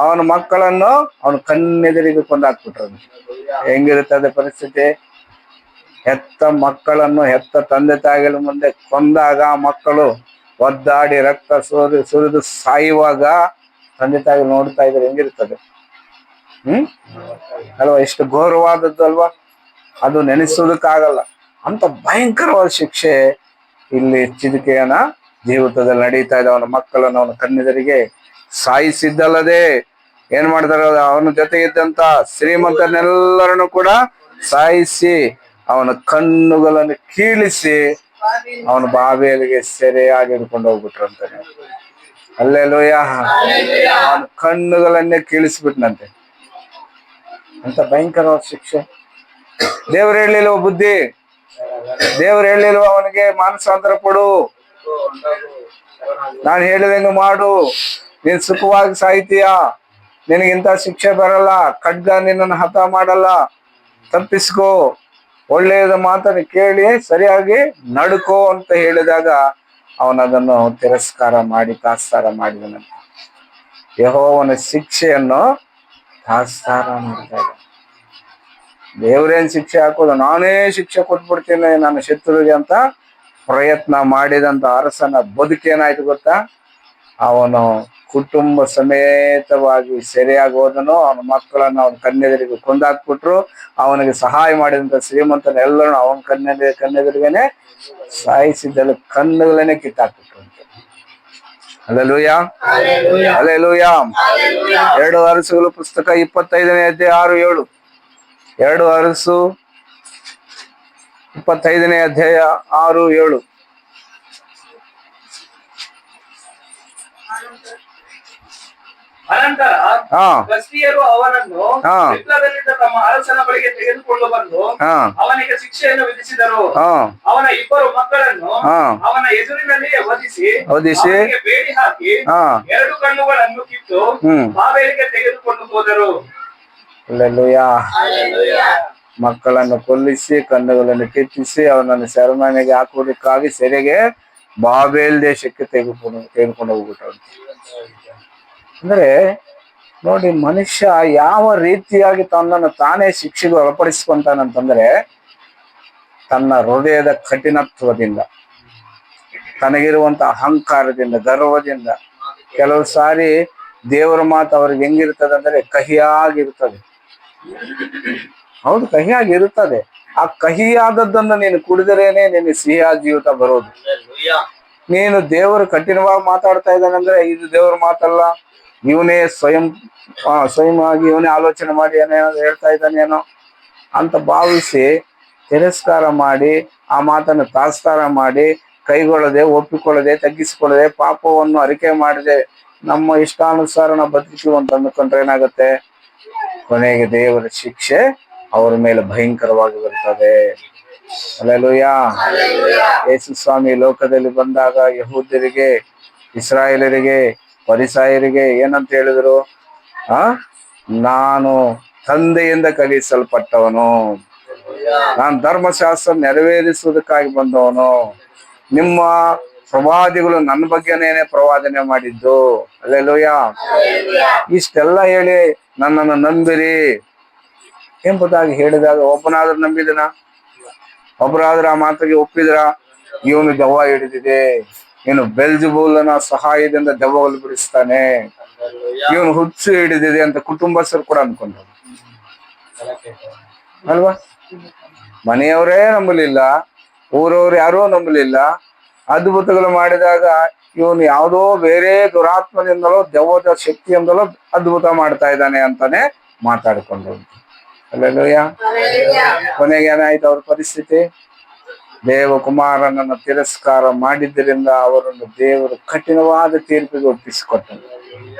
ಅವನ ಮಕ್ಕಳನ್ನು ಅವನ ಕಣ್ಣೆದರಿಗೆ ಕೊಂದಾಕ್ಬಿಟ್ರು. ಹೆಂಗಿರುತ್ತದೆ ಪರಿಸ್ಥಿತಿ? ಹೆತ್ತ ಮಕ್ಕಳನ್ನು ಹೆತ್ತ ತಂದೆ ತಾಯಿಗಳ ಮುಂದೆ ಕೊಂದಾಗ ಮಕ್ಕಳು ಒದ್ದಾಡಿ ರಕ್ತ ಸುರಿದು ಸಾಯುವಾಗ ತಂದೆ ತಾಯಿ ನೋಡ್ತಾ ಇದ್ರೆ ಹೆಂಗಿರ್ತದೆ? ಅಲ್ವಾ? ಎಷ್ಟು ಘೋರವಾದದ್ದು ಅಲ್ವಾ? ಅದು ನೆನೆಸುವುದಕ್ಕಾಗಲ್ಲ. ಅಂತ ಭಯಂಕರವಾದ ಶಿಕ್ಷೆ ಇಲ್ಲಿ ಚಿದ್ಕೀಯನ ಜೀವಿತದಲ್ಲಿ ನಡೀತಾ ಇದೆ. ಅವನ ಮಕ್ಕಳನ್ನು ಅವನ ಕಣ್ಣೆದುರಿಗೆ ಸಾಯಿಸಿದ್ದಲ್ಲದೆ ಏನ್ ಮಾಡ್ತಾರೆ, ಅವನ ಜೊತೆ ಇದ್ದಂತ ಶ್ರೀಮಂತನೆಲ್ಲರನ್ನು ಕೂಡ ಸಾಯಿಸಿ ಅವನ ಕಣ್ಣುಗಳನ್ನು ಕೀಳಿಸಿ ಅವನ ಬಾಬೆಲಿಗೆ ಸೆರೆಯಾಗಿ ಹಿಡ್ಕೊಂಡು ಹೋಗ್ಬಿಟ್ರು ಅಂತಾನೆ. ಹಲ್ಲೆಲೂಯಾ. ಅವನ ಕಣ್ಣುಗಳನ್ನೇ ಕೀಳಿಸ್ಬಿಟ್ನಂತೆ. ಅಂತ ಭಯಂಕರವಾದ ಶಿಕ್ಷೆ. ದೇವ್ರು ಹೇಳಲಿಲ್ವ ಬುದ್ಧಿ? ದೇವ್ರು ಹೇಳಲಿಲ್ವ ಅವನಿಗೆ ಮಾನಸಾಂತರ ಕೊಡು, ನಾನು ಹೇಳಿದಂಗೆ ಮಾಡು, ನೀನ್ ಸುಖವಾಗಿ ಸಾಯ್ತೀಯ, ನಿನಗಿಂತ ಶಿಕ್ಷೆ ಬರಲ್ಲ, ಖಡ್ಗ ನಿನ್ನನ್ನು ಹತ ಮಾಡಲ್ಲ, ತಪ್ಪಿಸ್ಕೋ, ಒಳ್ಳೆಯದ ಮಾತನ್ನು ಕೇಳಿ ಸರಿಯಾಗಿ ನಡ್ಕೋ ಅಂತ ಹೇಳಿದಾಗ ಅವನದನ್ನು ತಿರಸ್ಕಾರ ಮಾಡಿ ತಾತ್ಸಾರ ಮಾಡಿದನಂತೆ. ಯೆಹೋವನ ಶಿಕ್ಷೆಯನ್ನು ತಾತ್ಸಾರ ಮಾಡ್ತಾ ಇದ್ದ. ದೇವ್ರೇನ್ ಶಿಕ್ಷೆ ಹಾಕೋದು? ನಾನೇ ಶಿಕ್ಷೆ ಕೊಟ್ಬಿಡ್ತೀನಿ ನನ್ನ ಶತ್ರುವಿಗೆ ಅಂತ ಪ್ರಯತ್ನ ಮಾಡಿದಂತ ಅರಸನ ಬದುಕೇನಾಯ್ತು ಗೊತ್ತಾ? ಅವನು ಕುಟುಂಬ ಸಮೇತವಾಗಿ ಸೆರೆಯಾಗಿ ಹೋದನು. ಅವನ ಮಕ್ಕಳನ್ನು ಅವನ ಕಣ್ಣೆದುರಿಗೆ ಕೊಂದಾಕ್ಬಿಟ್ರು. ಅವನಿಗೆ ಸಹಾಯ ಮಾಡಿದಂತ ಶ್ರೀಮಂತನ ಎಲ್ಲರೂ ಅವನ ಕಣ್ಣೆದುರಿಗೇನೆ ಸಾಯಿಸಿದ್ದಲ್ಲ, ಕಣ್ಣುಗಳನ್ನೇ ಕಿತ್ತಾಕ್ಬಿಟ್ರು ಅಂತ. Hallelujah, hallelujah. 2 ಅರಸುಗಳು ಪುಸ್ತಕ 25ನೇ ಅಧ್ಯಾಯ 6-7. 2 ಅರಸು 25ನೇ ಅಧ್ಯಾಯ 6-7. ಅನಂತರ ಕಸ್ದೀಯರು ಅವನನ್ನು ರಿಬ್ಲಾದಲ್ಲಿದ್ದ ತಮ್ಮ ಅರಸನ ಬಳಿಗೆ ತೆಗೆದುಕೊಂಡು ಬಂದು ಅವನಿಗೆ ಶಿಕ್ಷೆಯನ್ನು ವಿಧಿಸಿದರು. ಅವನ 2 ಮಕ್ಕಳನ್ನು ಅವನ ಎದುರಿನಲ್ಲಿಯೇ ವಧಿಸಿ ಬೇಡಿ ಹಾಕಿ 2 ಕಣ್ಣುಗಳನ್ನು ಕಿತ್ತು ಬಾಬೆಲಿಗೆ ತೆಗೆದುಕೊಂಡು ಹೋದರು. ಮಕ್ಕಳನ್ನು ಕೊಲ್ಲಿಸಿ ಕಣ್ಣುಗಳನ್ನು ಕಿತ್ತಿಸಿ ಅವನನ್ನು ಸೆರೆಮನೆಗೆ ಹಾಕುವುದಕ್ಕಾಗಿ ಸೆರೆಗೆ ಬಾಬೆಲ್ ದೇಶಕ್ಕೆ ತೆಗೆದುಕೊಂಡು ಹೋಗ್ಬಿಟ್ರು. ಅಂದ್ರೆ ನೋಡಿ, ಮನುಷ್ಯ ಯಾವ ರೀತಿಯಾಗಿ ತನ್ನನ್ನು ತಾನೇ ಶಿಕ್ಷೆಗೆ ಒಳಪಡಿಸ್ಕೊಂತಾನಂತಂದ್ರೆ ತನ್ನ ಹೃದಯದ ಕಠಿಣತ್ವದಿಂದ, ತನಗಿರುವಂತ ಅಹಂಕಾರದಿಂದ, ಗರ್ವದಿಂದ. ಕೆಲವು ಸಾರಿ ದೇವರ ಮಾತು ಅವ್ರಿಗೆ ಹೆಂಗಿರ್ತದೆ ಅಂದ್ರೆ ಕಹಿಯಾಗಿರ್ತದೆ. ಹೌದು, ಕಹಿಯಾಗಿರುತ್ತದೆ. ಆ ಕಹಿಯಾದದ್ದನ್ನು ನೀನು ಕುಡಿದರೇನೆ ನಿನ್ನ ಸಿಹಿಯಾದ ಜೀವಿತ ಬರೋದು. ನೀನು ದೇವರು ಕಠಿಣವಾಗಿ ಮಾತಾಡ್ತಾ ಇದ್ದಾನಂದ್ರೆ ಇದು ದೇವ್ರ ಮಾತಲ್ಲ, ಇವನೇ ಸ್ವಯಂವಾಗಿ ಇವನೇ ಆಲೋಚನೆ ಮಾಡಿ ಏನೇನೋ ಹೇಳ್ತಾ ಇದ್ದಾನೇನೋ ಅಂತ ಭಾವಿಸಿ ತಿರಸ್ಕಾರ ಮಾಡಿ ಆ ಮಾತನ್ನು ತಾತ್ಸಾರ ಮಾಡಿ ಕೈಗೊಳ್ಳದೆ, ಒಪ್ಪಿಕೊಳ್ಳದೆ, ತಗ್ಗಿಸಿಕೊಳ್ಳದೆ, ಪಾಪವನ್ನು ಅರಿಕೆ ಮಾಡದೆ ನಮ್ಮ ಇಷ್ಟಾನುಸಾರ ನಾವು ಬದುಕಿಸುವ ಅಂತ ಅಂದ್ಕೊಂಡ್ರೆ ಏನಾಗುತ್ತೆ? ಕೊನೆಗೆ ದೇವರ ಶಿಕ್ಷೆ ಅವರ ಮೇಲೆ ಭಯಂಕರವಾಗಿ ಬರ್ತದೆ. ಹಲ್ಲೆಲೂಯಾ. ಯೇಸು ಸ್ವಾಮಿ ಲೋಕದಲ್ಲಿ ಬಂದಾಗ ಯಹೂದ್ಯರಿಗೆ, ಇಸ್ರಾಯೇಲರಿಗೆ, ಫರಿಸಾಯರಿಗೆ ಏನಂತ ಹೇಳಿದ್ರು? ನಾನು ತಂದೆಯಿಂದ ಕಲಿಸಲ್ಪಟ್ಟವನು, ನಾನು ಧರ್ಮಶಾಸ್ತ್ರ ನೆರವೇರಿಸುವುದಕ್ಕಾಗಿ ಬಂದವನು, ನಿಮ್ಮ ಪ್ರವಾದಿಗಳು ನನ್ನ ಬಗ್ಗೆನೇನೆ ಪ್ರವಾದನೆ ಮಾಡಿದ್ದು. ಹಲ್ಲೆಲೂಯಾ. ಇಷ್ಟೆಲ್ಲ ಹೇಳಿ ನನ್ನನ್ನು ನಂಬಿರಿ ಎಂಬುದಾಗಿ ಹೇಳಿದಾಗ ಒಬ್ಬನಾದ್ರೂ ನಂಬಿದನ? ಒಬ್ಬರಾದ್ರೂ ಆ ಮಾತಿಗೆ ಒಪ್ಪಿದ್ರ? ಇವನು ದೆವ್ವ ಹಿಡಿದಿದೆ, ಇವನು ಬೆಲ್ಜೆಬೂಲನ ಸಹಾಯದಿಂದ ದೆವ್ವಗಳು ಬಿಡಿಸ್ತಾನೆ, ಇವನು ಹುಚ್ಚು ಹಿಡಿದಿದೆ ಅಂತ ಕುಟುಂಬಸ್ಥರು ಕೂಡ ಅನ್ಕೊಂಡ್ರು ಅಲ್ವಾ? ಮನೆಯವರೇ ನಂಬಲಿಲ್ಲ, ಊರವ್ರು ಯಾರೂ ನಂಬಲಿಲ್ಲ. ಅದ್ಭುತಗಳು ಮಾಡಿದಾಗ ಇವನು ಯಾವುದೋ ಬೇರೆ ದುರಾತ್ಮದಿಂದಲೋ ದೆವ್ವದ ಶಕ್ತಿಯಿಂದಲೋ ಅದ್ಭುತ ಮಾಡ್ತಾ ಇದ್ದಾನೆ ಅಂತಾನೆ ಮಾತಾಡಿಕೊಂಡು. ಹಲ್ಲೆಲೂಯಾ. ಕೊನೆಗೆ ಏನಾಯ್ತು ಅವ್ರ ಪರಿಸ್ಥಿತಿ? ದೇವಕುಮಾರನನ್ನು ತಿರಸ್ಕಾರ ಮಾಡಿದ್ದರಿಂದ ಅವರನ್ನು ದೇವರು ಕಠಿಣವಾದ ತೀರ್ಪಿಗೆ ಒಪ್ಪಿಸಿಕೊಟ್ಟನು.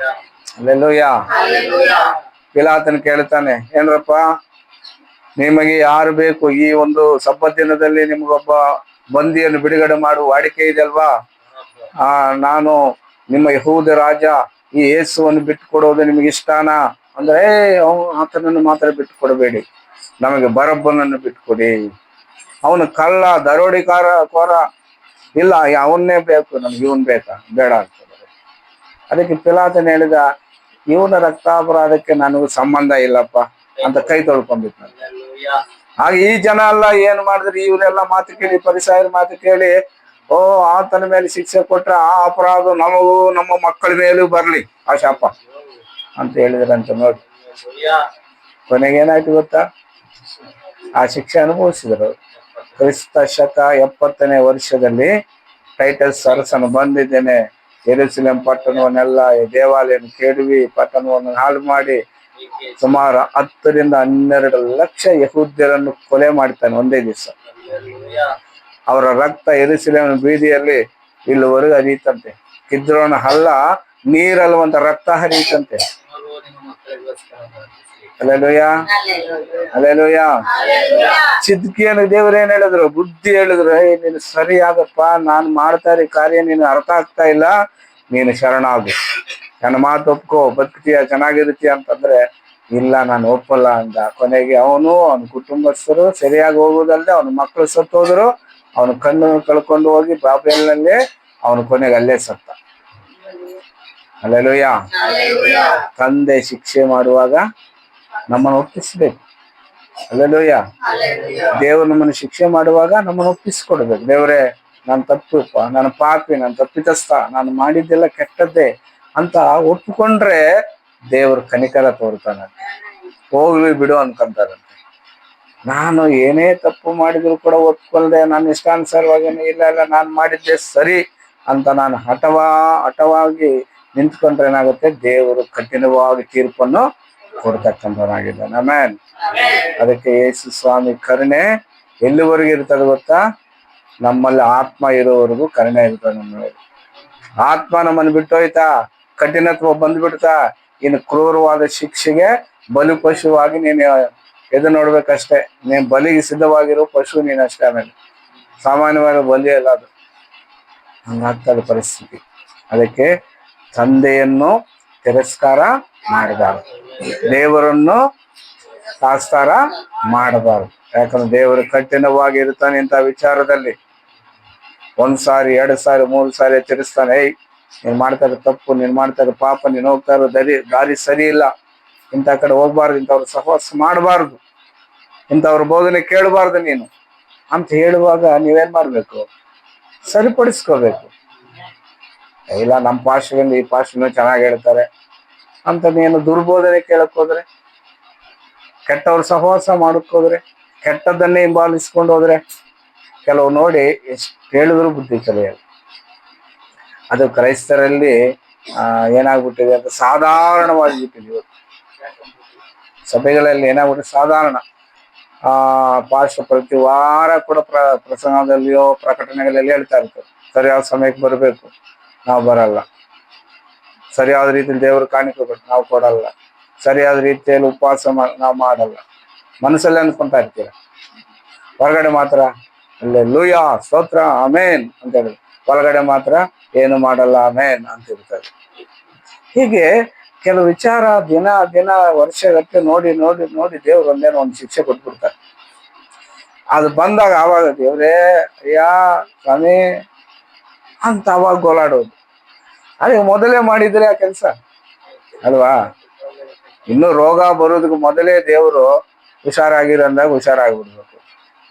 ಹಲ್ಲೆಲೂಯಾ. ಪಿಲಾತನ ಕೇಳ್ತಾನೆ, ಏನ್ರಪ್ಪ ನಿಮಗೆ ಯಾರು ಬೇಕು? ಈ ಒಂದು ಸಬ್ಬತ್ ದಿನದಲ್ಲಿ ನಿಮ್ಗೊಬ್ಬ ಬಂದಿಯನ್ನು ಬಿಡುಗಡೆ ಮಾಡುವ ವಾಡಿಕೆ ಇದೆಯಲ್ವಾ? ನಾನು ನಿಮ್ಮ ಯಹೂದ ರಾಜ, ಈ ಯೇಸುವನ್ನು ಬಿಟ್ಟು ಕೊಡೋದು ನಿಮಗೆ ಇಷ್ಟನಾ ಅಂದ್ರೆ, ಆತನನ್ನು ಮಾತ್ರ ಬಿಟ್ಟು ಕೊಡಬೇಡಿ, ನಮಗೆ ಬರಬ್ಬನನ್ನು ಬಿಟ್ಟುಕೊಡಿ. ಅವನು ಕಳ್ಳ, ಕೋರ ಇಲ್ಲ, ಅವನ್ನೇ ಬೇಕು ನಮ್ಗೆ, ಇವನ್ ಬೇಕಾ? ಬೇಡ ಆಗ್ತದೆ. ಅದಕ್ಕೆ ಪಿಲಾತನ ಹೇಳಿದ, ಇವನ ರಕ್ತಾಪರಾಧಕ್ಕೆ ನನಗೂ ಸಂಬಂಧ ಇಲ್ಲಪ್ಪ ಅಂತ ಕೈ ತೊಳ್ಕೊಂಡ್ಬಿಟ್ಟು. ಆಗ ಈ ಜನ ಎಲ್ಲ ಏನ್ ಮಾಡಿದ್ರಿ? ಇವರೆಲ್ಲ ಮಾತು ಕೇಳಿ, ಫರಿಸಾಯರ ಮಾತು ಕೇಳಿ, ಆತನ ಮೇಲೆ ಶಿಕ್ಷೆ ಕೊಟ್ರೆ ಆ ಅಪರಾಧ ನಮಗೂ ನಮ್ಮ ಮಕ್ಕಳ ಮೇಲೂ ಬರ್ಲಿ ಆ ಶಾಪ ಅಂತ ಹೇಳಿದ್ರಂತ. ನೋಡಿ ಕೊನೆಗೆ ಏನಾಯ್ತು ಗೊತ್ತಾ? ಆ ಶಿಕ್ಷೆ ಅನುಭವಿಸಿದ್ರು. ಕ್ರಿಸ್ತ ಶಕ 70ನೇ ವರ್ಷದಲ್ಲಿ ಟೈಟಸ್ ಅರಸನು ಬಂದಿದ್ದೇನೆ, ಯೆರೂಸಲೇಮ್ ಪಟ್ಟಣವನ್ನೆಲ್ಲ, ದೇವಾಲಯ ಕೆಡವಿ ಪಟ್ಟಣವನ್ನು ಹಾಳು ಮಾಡಿ ಸುಮಾರು 10 ರಿಂದ 12 ಲಕ್ಷ ಯಹೂದ್ಯರನ್ನು ಕೊಲೆ ಮಾಡ್ತಾನೆ ಒಂದೇ ದಿವಸ. ಅವರ ರಕ್ತ ಯೆರೂಸಲೇಮ್ ಬೀದಿಯಲ್ಲಿ ಇಲ್ಲಿವರೆಗೂ ಹರಿಯುತ್ತಂತೆ. ಕಿದ್ರೋನ ಹಳ್ಳ ನೀರಲ್ಲುವಂತ ರಕ್ತ ಹರಿಯುತ್ತಂತೆ. ಹಲ್ಲೆಲೂಯಾ. ಹಲ್ಲೆಲೂಯಾ. ಚಿದ್ಕಿಯನ್ನು ದೇವರು ಏನ್ ಹೇಳಿದ್ರು? ಬುದ್ಧಿ ಹೇಳಿದ್ರು, ನೀನು ಸರಿ ಆಗಪ್ಪ, ನಾನು ಮಾಡ್ತಾ ಇರೋ ಕಾರ್ಯ ನೀನು ಅರ್ಥ ಆಗ್ತಾ ಇಲ್ಲ, ನೀನು ಶರಣಾಗು, ನನ್ನ ಮಾತು ಒಪ್ಕೋ, ಬದುಕ್ತೀಯ, ಚೆನ್ನಾಗಿರ್ತೀಯ ಅಂತಂದ್ರೆ, ಇಲ್ಲ ನಾನು ಒಪ್ಪಲ್ಲ ಅಂತ. ಕೊನೆಗೆ ಅವನು, ಅವನ ಕುಟುಂಬಸ್ಥರು ಸರಿಯಾಗಿ ಹೋಗುವುದಲ್ಲದೆ ಅವನ ಮಕ್ಕಳು ಸತ್ತು ಹೋದ್ರು. ಅವನು ಕಣ್ಣು ಕಳ್ಕೊಂಡು ಹೋಗಿ ಬಾಬೆಲ್ನಲ್ಲಿ ಅವನು ಕೊನೆಗೆ ಅಲ್ಲೇ ಸತ್ತ. ಹಲ್ಲೆಲೂಯಾ. ತಂದೆ ಶಿಕ್ಷೆ ಮಾಡುವಾಗ ನಮ್ಮನ್ನು ಒಪ್ಪಿಸ್ಬೇಕು. ಹಲ್ಲೆಲೂಯಾ. ದೇವರು ನಮ್ಮನ್ನು ಶಿಕ್ಷೆ ಮಾಡುವಾಗ ನಮ್ಮನ್ನು ಒಪ್ಪಿಸ್ಕೊಡ್ಬೇಕು. ದೇವರೇ, ನಾನು ತಪ್ಪುಪ್ಪ, ನಾನು ಪಾಪಿ, ನಾನು ತಪ್ಪಿತಸ್ಥ, ನಾನು ಮಾಡಿದ್ದೆಲ್ಲ ಕೆಟ್ಟದ್ದೇ ಅಂತ ಒಪ್ಪಿಕೊಂಡ್ರೆ ದೇವರು ಕನಿಕರ ತೋರ್ತಾನೆ. ಹೋಗ್ಲಿ ಬಿಡು ಅನ್ಕೊಂತಾರಂತೆ. ನಾನು ಏನೇ ತಪ್ಪು ಮಾಡಿದ್ರು ಕೂಡ ಒಪ್ಕೊಳ್ದೆ ನನ್ನ ಇಷ್ಟಾನುಸಾರವಾಗಿ ಇಲ್ಲ ನಾನು ಮಾಡಿದ್ದೆ ಸರಿ ಅಂತ ನಾನು ಹಠವಾಗಿ ನಿಂತ್ಕೊಂಡ್ರೆ ಏನಾಗುತ್ತೆ? ದೇವರು ಕಠಿಣವಾಗಿ ತೀರ್ಪನ್ನು ಕೊಡ್ತಕ್ಕಂಥವನಾಗಿದ್ದಾನೆ. ಆಮೆನ್. ಅದಕ್ಕೆ ಯೇಸು ಸ್ವಾಮಿ ಕರುಣೆ ಎಲ್ಲಿವರೆಗೂ ಇರ್ತದೆ ಗೊತ್ತಾ? ನಮ್ಮಲ್ಲಿ ಆತ್ಮ ಇರೋವರೆಗೂ ಕರುಣೆ ಇರ್ತದೆ. ನಮ್ಮ ಆತ್ಮ ನಮ್ಮನ್ನು ಬಿಟ್ಟೋಯ್ತಾ, ಕಠಿಣತ್ವ ಬಂದ್ಬಿಡ್ತಾ, ಇನ್ನು ಕ್ರೂರವಾದ ಶಿಕ್ಷೆಗೆ ಬಲಿ ಪಶುವಾಗಿ ನೀನು ಎದು ನೋಡ್ಬೇಕಷ್ಟೇ. ನೀನ್ ಬಲಿಗೆ ಸಿದ್ಧವಾಗಿರೋ ಪಶು ನೀನಷ್ಟೇ. ಆಮೇಲೆ ಸಾಮಾನ್ಯವಾಗಿ ಬಲಿ ಅಲ್ಲ ಅದು. ಹಂಗಾಗ್ತದೆ ಪರಿಸ್ಥಿತಿ. ಅದಕ್ಕೆ ತಂದೆಯನ್ನು ತಿರಸ್ಕಾರ ಮಾಡಬಾರದು, ದೇವರನ್ನು ತಾತ್ಸಾರ ಮಾಡಬಾರದು. ಯಾಕಂದ್ರೆ ದೇವರು ಕಠಿಣವಾಗಿ ಇರ್ತಾನೆ ಇಂಥ ವಿಚಾರದಲ್ಲಿ. 1 ಸಾರಿ 2 ಸಾರಿ 3 ಸಾರಿ ಎಚ್ಚರಿಸ್ತಾನೆ. ನೀನ್ ಮಾಡ್ತಾ ಇರೋ ತಪ್ಪು, ನೀನ್ ಮಾಡ್ತಾ ಇರೋ ಪಾಪ, ನೀನ್ ಹೋಗ್ತಾ ಇರೋ ದಾರಿ ಸರಿ ಇಲ್ಲ, ಇಂಥ ಕಡೆ ಹೋಗ್ಬಾರ್ದು, ಇಂಥವ್ರ ಸಹವಾಸ ಮಾಡಬಾರ್ದು, ಇಂಥವ್ರ ಬೋಧನೆ ಕೇಳಬಾರ್ದು ನೀನು ಅಂತ ಹೇಳುವಾಗ ನೀವೇನ್ ಮಾಡ್ಬೇಕು? ಸರಿಪಡಿಸ್ಕೋಬೇಕು. ಇಲ್ಲ ನಮ್ಮ ಪಾಸ್ಟ್ರಿಂದ ಈ ಪಾಸ್ಟ್ನ ಚೆನ್ನಾಗಿ ಹೇಳ್ತಾರೆ, ಅಂತ ನೀನು ದುರ್ಬೋಧನೆ ಕೇಳಕ್ ಹೋದ್ರೆ, ಕೆಟ್ಟವ್ರ ಸಹವಾಸ ಮಾಡಕ್ ಹೋದ್ರೆ, ಕೆಟ್ಟದ್ದನ್ನೇ ಹಿಂಬಾಲಿಸ್ಕೊಂಡು ಹೋದ್ರೆ, ಕೆಲವು ನೋಡಿ ಎಷ್ಟು ಹೇಳಿದ್ರು ಬುದ್ಧಿ ಕಲಿಯಲ್ಲ. ಅದು ಕ್ರೈಸ್ತರಲ್ಲಿ ಏನಾಗ್ಬಿಟ್ಟಿದೆ ಅಂತ ಸಾಧಾರಣವಾಗಿಬಿಟ್ಟಿದೆ ಇವತ್ತು. ಸಭೆಗಳಲ್ಲಿ ಏನಾಗ್ಬಿಟ್ಟು ಸಾಧಾರಣ ಪಾಸ್ಟರ್ ಪ್ರತಿ ವಾರ ಕೂಡ ಪ್ರಸಂಗದಲ್ಲಿಯೋ ಪ್ರಕಟಣೆಗಳಲ್ಲಿ ಹೇಳ್ತಾ ಇರ್ತಾರೆ, ಸರಿಯಾದ ಸಮಯಕ್ಕೆ ಬರಬೇಕು, ನಾವು ಬರಲ್ಲ. ಸರಿಯಾದ ರೀತಿಯಲ್ಲಿ ದೇವರು ಕಾಣಿಕೆ ಕೊಟ್ಟು ನಾವು ಕೊಡಲ್ಲ. ಸರಿಯಾದ ರೀತಿಯಲ್ಲಿ ಉಪವಾಸ ನಾವು ಮಾಡಲ್ಲ. ಮನಸ್ಸಲ್ಲೇ ಅನ್ಕೊಂತಾ ಇರ್ತೀರ, ಹೊರಗಡೆ ಮಾತ್ರ ಅಲ್ಲೆಲ್ಲೂಯಾ ಸ್ತೋತ್ರ ಆಮೇನ್ ಅಂತ ಹೇಳಿ, ಒಳಗಡೆ ಮಾತ್ರ ಏನು ಮಾಡಲ್ಲ ಆಮೇನ್ ಅಂತ ಇರ್ತಾರೆ. ಹೀಗೆ ಕೆಲವು ವಿಚಾರ ದಿನ ದಿನ ವರ್ಷಗಟ್ಟಲೆ ನೋಡಿ ನೋಡಿ ನೋಡಿ ದೇವ್ರು ಒಂದೇನೋ ಒಂದು ಶಿಕ್ಷೆ ಕೊಟ್ಬಿಡ್ತಾರೆ. ಅದು ಬಂದಾಗ ಆವಾಗ ದೇವ್ರೇ ಅಯ್ಯ ಸ್ವಾಮಿ ಅಂತ ಅವಾಗ ಗೋಲಾಡೋದು. ಅದೇ ಮೊದಲೇ ಮಾಡಿದ್ರೆ ಆ ಕೆಲಸ ಅಲ್ವಾ? ಇನ್ನು ರೋಗ ಬರೋದಕ್ಕೆ ಮೊದಲೇ ದೇವರು ಹುಷಾರಾಗಿರಂದಾಗ ಹುಷಾರಾಗ್ಬಿಡ್ಬೇಕು.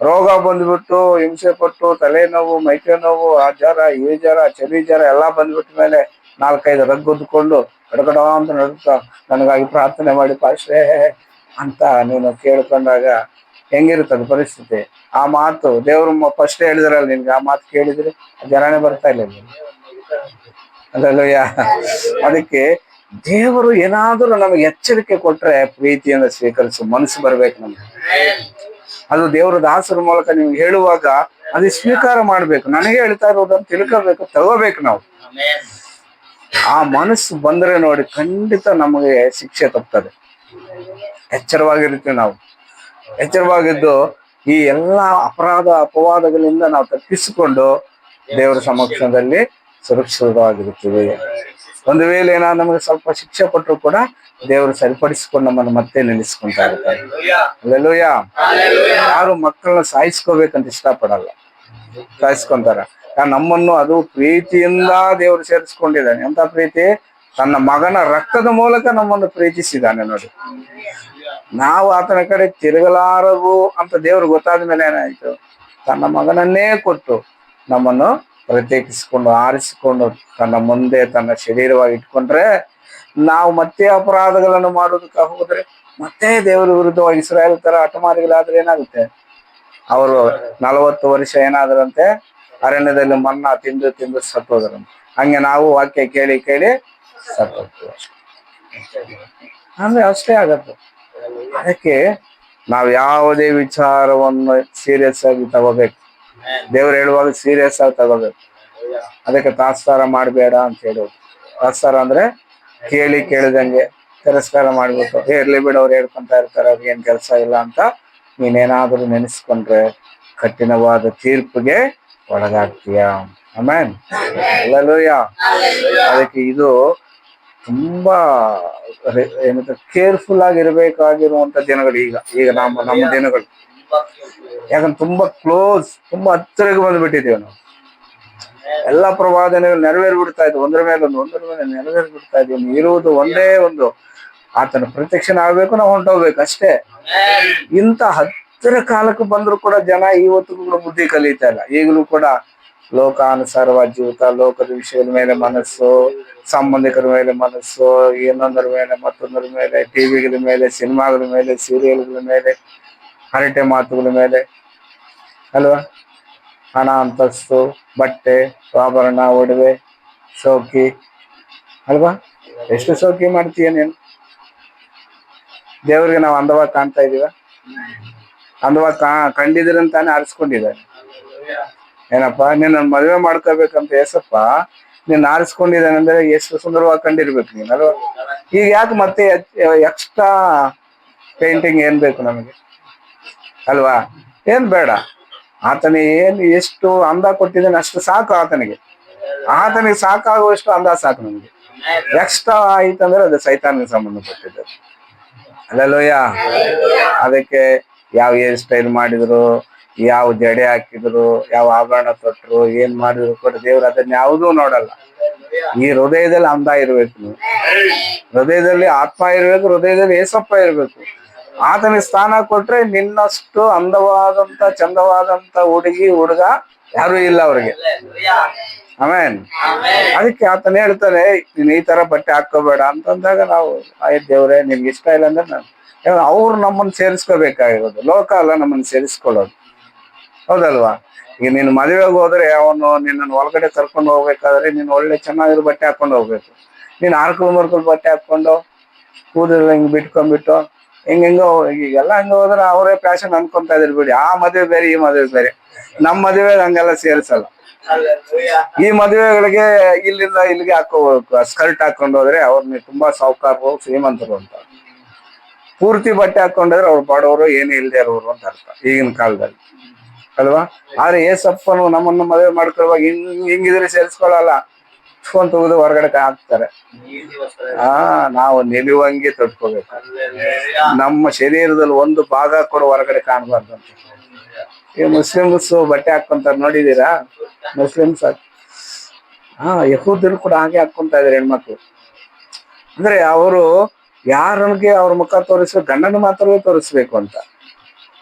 ರೋಗ ಬಂದ್ಬಿಟ್ಟು ಹಿಂಸೆ ಕೊಟ್ಟು ತಲೆನೋವು, ಮೈಕೈ ನೋವು, ಆ ಜ್ವರ, ಈ ಜ್ವರ, ಚಳಿ ಜ್ವರ ಎಲ್ಲ ಬಂದ್ಬಿಟ್ಟ ಮೇಲೆ 4-5 ರಗ್ಗುದ್ಕೊಂಡು ಗಡಗಡ ಅಂತ ನಡುತ್ತಾ ನನಗಾಗಿ ಪ್ರಾರ್ಥನೆ ಮಾಡಿ ಪಾಶ್ರೇ ಅಂತ ನೀನು ಕೇಳ್ಕೊಂಡಾಗ ಹೆಂಗಿರುತ್ತದೆ ಪರಿಸ್ಥಿತಿ? ಆ ಮಾತು ದೇವ್ರು ಫಸ್ಟ್ ಹೇಳಿದ್ರಲ್ಲ ನಿನ್ಗೆ, ಆ ಮಾತು ಕೇಳಿದ್ರೆ ಜ್ವರನೇ ಬರ್ತಾ ಇಲ್ಲ ಅಲ್ಲಯ್ಯ. ಅದಕ್ಕೆ ದೇವರು ಏನಾದರೂ ನಮಗೆ ಎಚ್ಚರಿಕೆ ಕೊಟ್ರೆ ಪ್ರೀತಿಯಿಂದ ಸ್ವೀಕರಿಸು ಮನಸ್ಸು ಬರ್ಬೇಕು ನಮ್ಗೆ. ಅದು ದೇವರ ದಾಸರ ಮೂಲಕ ನಿಮ್ಗೆ ಹೇಳುವಾಗ ಅದು ಸ್ವೀಕಾರ ಮಾಡ್ಬೇಕು. ನನಗೆ ಹೇಳ್ತಾ ಇರೋದನ್ನು ತಿಳ್ಕೋಬೇಕು, ತಗೋಬೇಕು ನಾವು. ಆ ಮನಸ್ಸು ಬಂದ್ರೆ ನೋಡಿ ಖಂಡಿತ ನಮಗೆ ಶಿಕ್ಷೆ ತಪ್ತದೆ. ಎಚ್ಚರವಾಗಿರ್ತೀವಿ ನಾವು. ಎಚ್ಚರವಾಗಿದ್ದು ಈ ಎಲ್ಲಾ ಅಪವಾದಗಳಿಂದ ನಾವು ತಪ್ಪಿಸಿಕೊಂಡು ದೇವರ ಸಮಕ್ಷಮದಲ್ಲಿ ಸುರಕ್ಷಿತವಾಗಿರುತ್ತೀವಿ. ಒಂದು ವೇಳೆ ಏನಾದ್ರು ನಮಗೆ ಸ್ವಲ್ಪ ಶಿಕ್ಷೆ ಕೊಟ್ಟರು ಕೂಡ ದೇವರು ಸರಿಪಡಿಸಿಕೊಂಡು ನಮ್ಮನ್ನು ಮತ್ತೆ ನಿಲ್ಲಿಸ್ಕೊಂತಾ ಇರ್ತಾರೆ. ಅಲ್ಲೆಲ್ಲೂಯ. ಯಾರು ಮಕ್ಕಳನ್ನ ಸಾಯಿಸ್ಕೋಬೇಕಂತ ಇಷ್ಟಪಡಲ್ಲ, ಸಾಯಿಸ್ಕೊಂತಾರ. ನಮ್ಮನ್ನು ಅದು ಪ್ರೀತಿಯಿಂದ ದೇವರು ಸೇರಿಸ್ಕೊಂಡಿದ್ದಾನೆ. ಎಂತ ಪ್ರೀತಿ? ತನ್ನ ಮಗನ ರಕ್ತದ ಮೂಲಕ ನಮ್ಮನ್ನು ಪ್ರೀತಿಸಿದ್ದಾನೆ ನೋಡಿ. ನಾವು ಆತನ ಕಡೆ ತಿರುಗಲಾರದು ಅಂತ ದೇವ್ರು ಗೊತ್ತಾದ ಮೇಲೆ ಏನಾಯ್ತು? ತನ್ನ ಮಗನನ್ನೇ ಕೊಟ್ಟು ನಮ್ಮನ್ನು ಪ್ರತ್ಯೇಕಿಸಿಕೊಂಡು ಆರಿಸಿಕೊಂಡು ತನ್ನ ಮುಂದೆ ತನ್ನ ಶರೀರವಾಗಿ ಇಟ್ಕೊಂಡ್ರೆ, ನಾವು ಮತ್ತೆ ಅಪರಾಧಗಳನ್ನು ಮಾಡೋದಕ್ಕೆ ಹೋದ್ರೆ ಮತ್ತೆ ದೇವರ ವಿರುದ್ಧವಾಗಿ ಇಸ್ರಾಯೇಲ್ ತರ ಹಠಮಾರಿಗಳಾದ್ರೆ ಏನಾಗುತ್ತೆ? ಅವರು 40 ವರ್ಷ ಏನಾದ್ರಂತೆ ಅರಣ್ಯದಲ್ಲಿ ಮನ್ನಾ ತಿಂದು ತಿಂದು ಸತ್ತೋದ್ರಂತೆ. ಹಂಗೆ ನಾವು ವಾಕ್ಯ ಕೇಳಿ ಕೇಳಿ ಸತ್ತೋಗ್ತೀವಿ ಅಂದ್ರೆ ಅಷ್ಟೇ ಆಗತ್ತೆ. ಅದಕ್ಕೆ ನಾವು ಯಾವುದೇ ವಿಚಾರವನ್ನು ಸೀರಿಯಸ್ ಆಗಿ ತಗೋಬೇಕು. ದೇವ್ರು ಹೇಳುವಾಗ ಸೀರಿಯಸ್ ಆಗಿ ತಗೋಬೇಕು. ಅದಕ್ಕೆ ತಾತ್ಸಾರ ಮಾಡಬೇಡ ಅಂತ ಹೇಳೋದು. ತಾತ್ಸಾರ ಅಂದ್ರೆ ಕೇಳಿ ಕೇಳಿದಂಗೆ ತಿರಸ್ಕಾರ ಮಾಡ್ಬಿಟ್ಟು ಇರ್ಲಿ ಬಿಡು, ಅವ್ರು ಹೇಳ್ಕೊಂತ ಇರ್ತಾರೆ, ಅವ್ರಿಗೆ ಏನ್ ಕೆಲಸ ಇಲ್ಲ ಅಂತ ನೀನೇನಾದ್ರೂ ನೆನೆಸ್ಕೊಂಡ್ರೆ ಕಠಿಣವಾದ ತೀರ್ಪಿಗೆ ಒಳಗಾಗ್ತೀಯ. ಆಮೆನ್. ಹಲ್ಲೆಲೂಯಾ. ಅದಕ್ಕೆ ಇದು ತುಂಬಾ ಏನಂತ ಕೇರ್ಫುಲ್ ಆಗಿರ್ಬೇಕಾಗಿರುವಂತ ದಿನಗಳು ಈಗ ನಮ್ಮ ದಿನಗಳು. ಯಾಕಂದ್ರೆ ತುಂಬಾ ಕ್ಲೋಸ್, ತುಂಬಾ ಹತ್ತಿರಕ್ಕೆ ಬಂದ್ಬಿಟ್ಟಿದ್ದೀವಿ ನಾವು. ಎಲ್ಲ ಪ್ರವಾದನೆಗಳು ನೆರವೇರ್ಬಿಡ್ತಾ ಇದ್ವು, ಒಂದ್ರ ಮೇಲೆ ನೆರವೇರ್ಬಿಡ್ತಾ ಇದೀವಿ. ಇರುವುದು ಒಂದೇ ಒಂದು, ಆತನ ಪ್ರತ್ಯಕ್ಷನ ಆಗ್ಬೇಕು, ನಾವು ಹೊಂಟೋಗ್ಬೇಕು ಅಷ್ಟೇ. ಇಂಥ ಹತ್ತಿರ ಕಾಲಕ್ಕೆ ಬಂದ್ರು ಕೂಡ ಜನ ಇವತ್ತಿಗೂ ಕೂಡ ಬುದ್ಧಿ ಕಲಿತಾ ಇಲ್ಲ. ಈಗಲೂ ಕೂಡ ಲೋಕಾನುಸಾರವಾದ ಜೀವಿತ, ಲೋಕದ ವಿಷಯದ ಮೇಲೆ ಮನಸ್ಸು, ಸಂಬಂಧಿಕರ ಮೇಲೆ ಮನಸ್ಸು, ಇನ್ನೊಂದರ ಮೇಲೆ ಮತ್ತೊಂದರ ಮೇಲೆ, ಟಿವಿಗಳ ಮೇಲೆ, ಸಿನಿಮಾಗಳ ಮೇಲೆ, ಸೀರಿಯಲ್ಗಳ ಮೇಲೆ, ಹರಟೆ ಮಾತುಗಳ ಮೇಲೆ ಅಲ್ವಾ? ಹಣ, ಅಂತಸ್ತು, ಬಟ್ಟೆ, ಆಭರಣ, ಒಡವೆ, ಶೋಕಿ ಅಲ್ವಾ? ಎಷ್ಟು ಶೋಕಿ ಮಾಡ್ತೀಯ ನೀನು? ದೇವ್ರಿಗೆ ನಾವು ಅಂದವಾಗಿ ಕಾಣ್ತಾ ಇದೀವ? ಅಂದವಾಗಿ ಕಂಡಿದ್ದೀರಂತಾನೆ ಆರಿಸ್ಕೊಂಡಿದ್ದಾರೆ. ಏನಪ್ಪಾ ನೀನ್ ಮದುವೆ ಮಾಡ್ಕೋಬೇಕಂತ ಏಸಪ್ಪ ನೀನ್ ಆರಿಸ್ಕೊಂಡಿದ್ದಾನೆ ಅಂದ್ರೆ ಎಷ್ಟು ಸುಂದರವಾಗಿ ಕಂಡಿರ್ಬೇಕು ನೀನ್ ಅಲ್ವಾ? ಈಗ ಯಾಕೆ ಮತ್ತೆ ಎಕ್ಸ್ಟ್ರಾ ಪೇಂಟಿಂಗ್ ಏನ್ ಬೇಕು ನಮಗೆ ಅಲ್ವಾ? ಏನ್ ಬೇಡ. ಆತನಿಗೆ ಎಷ್ಟು ಅಂದ ಕೊಟ್ಟಿದ್ದಾನೆ ಅಷ್ಟು ಸಾಕು. ಆತನಿಗೆ ಸಾಕಾಗುವಷ್ಟು ಅಂದ ಸಾಕು ನಮ್ಗೆ. ಎಕ್ಸ್ಟ್ರಾ ಆಯ್ತಂದ್ರೆ ಅದು ಸೈತಾನಿಗೆ ಸಂಬಂಧಪಟ್ಟಿದ್ದು. ಅಲ್ಲೆಲ್ಲೂಯ. ಅದಕ್ಕೆ ಯಾವ ಹೇರ್ ಸ್ಟೈಲ್ ಮಾಡಿದ್ರು, ಯಾವ ಜಡೆ ಹಾಕಿದ್ರು, ಯಾವ ಆಭರಣ ತೊಟ್ರು, ಏನ್ ಮಾಡಿದ್ರು ಕೂಡ ದೇವ್ರು ಅದನ್ನ ಯಾವುದೂ ನೋಡಲ್ಲ. ಈ ಹೃದಯದಲ್ಲಿ ಅಂದ ಇರ್ಬೇಕು ನೀವು, ಹೃದಯದಲ್ಲಿ ಆತ್ಮ ಇರ್ಬೇಕು, ಹೃದಯದಲ್ಲಿ ಏಸಪ್ಪ ಇರ್ಬೇಕು. ಆತನಿಗೆ ಸ್ಥಾನ ಕೊಟ್ರೆ ನಿನ್ನಷ್ಟು ಅಂದವಾದಂತ ಚಂದವಾದಂತ ಹುಡುಗ ಯಾರು ಇಲ್ಲ ಅವ್ರಿಗೆ ಆಮೇನ್. ಅದಕ್ಕೆ ಆತನ ಹೇಳ್ತಾನೆ ನೀನ್ ಈ ತರ ಬಟ್ಟೆ ಹಾಕೋಬೇಡ ಅಂತಂದಾಗ ನಾವು ಆಯ್ತು ದೇವ್ರೆ ನಿನ್ಗೆ ಇಷ್ಟ ಇಲ್ಲ ಅಂದ್ರೆ ನಾನು ಅವ್ರು ನಮ್ಮನ್ನ ಸೇರಿಸ್ಕೋಬೇಕಾಗಿರೋದು, ಲೋಕ ಅಲ್ಲ ನಮ್ಮನ್ನ ಸೇರಿಸ್ಕೊಳ್ಳೋದು, ಹೌದಲ್ವಾ? ಈಗ ನೀನು ಮದುವೆಗೆ ಹೋದ್ರೆ ಅವನು ನಿನ್ನನ್ನು ಒಳಗಡೆ ಕರ್ಕೊಂಡು ಹೋಗ್ಬೇಕಾದ್ರೆ ನೀನು ಒಳ್ಳೆ ಚೆನ್ನಾಗಿರೋ ಬಟ್ಟೆ ಹಾಕೊಂಡು ಹೋಗ್ಬೇಕು. ನೀನ್ ಆರ್ಕೊಂಡು ಬಟ್ಟೆ ಹಾಕೊಂಡು ಕೂದಲು ಹಿಂಗ್ ಬಿಟ್ಕೊಂಡ್ಬಿಟ್ಟು ಹೆಂಗೋ ಈಗೆಲ್ಲ ಹಂಗ ಹೋದ್ರೆ ಅವರೇ ಫ್ಯಾಷನ್ ಅನ್ಕೊಂತ ಇದ್ರು ಬಿಡಿ. ಆ ಮದುವೆ ಬೇರೆ ಈ ಮದುವೆ ಬೇರೆ. ನಮ್ಮ ಮದುವೆ ಹಂಗೆಲ್ಲ ಸೇರಿಸಲ್ಲ. ಈ ಮದುವೆಗಳಿಗೆ ಇಲ್ಲಿಂದ ಇಲ್ಲಿಗೆ ಹಾಕೋಬೇಕು, ಸ್ಕರ್ಟ್ ಹಾಕೊಂಡು ಹೋದ್ರೆ ಅವ್ರನ್ನ ತುಂಬಾ ಸಾಹುಕಾರರು ಶ್ರೀಮಂತರು ಅಂತ, ಪೂರ್ತಿ ಬಟ್ಟೆ ಹಾಕೊಂಡ್ರೆ ಅವ್ರು ಬಡವರು ಏನು ಇಲ್ದೇ ಇರೋರು ಅಂತ ಅರ್ಥ ಈಗಿನ ಕಾಲದಲ್ಲಿ, ಅಲ್ವಾ? ಆದ್ರೆ ಏಸಪ್ಪನು ನಮ್ಮನ್ನು ಮದುವೆ ಮಾಡ್ಕೊಳ್ಳುವಾಗ ಹಿಂಗಿದ್ರೆ ಸೇರಿಸ್ಕೊಳ್ಳಲ್ಲ, ಇಟ್ಕೊಂಡ್ ತೆಗೆದು ಹೊರಗಡೆ ಹಾಕ್ತಾರೆ. ನಾವು ನಿಲುವಂಗಿ ತೊಟ್ಕೋಬೇಕು, ನಮ್ಮ ಶರೀರದಲ್ಲಿ ಒಂದು ಭಾಗ ಕೂಡ ಹೊರಗಡೆ ಕಾಣಬಾರ್ದು ಅಂತ. ಈ ಮುಸ್ಲಿಮ್ಸ್ ಬಟ್ಟೆ ಹಾಕೊಂತಾರೆ ನೋಡಿದೀರಾ? ಮುಸ್ಲಿಮ್ಸ್ ಯಹೂದರು ಕೂಡ ಹಾಗೆ ಹಾಕೊಂತ ಇದಾರೆ ಹೆಣ್ಮಕ್ಳು. ಅಂದ್ರೆ ಅವರು ಯಾರಿಗೆ ಅವ್ರ ಮುಖ ತೋರಿಸ್ಬೇಕು, ಗಂಡನ ಮಾತ್ರವೇ ತೋರಿಸ್ಬೇಕು ಅಂತ.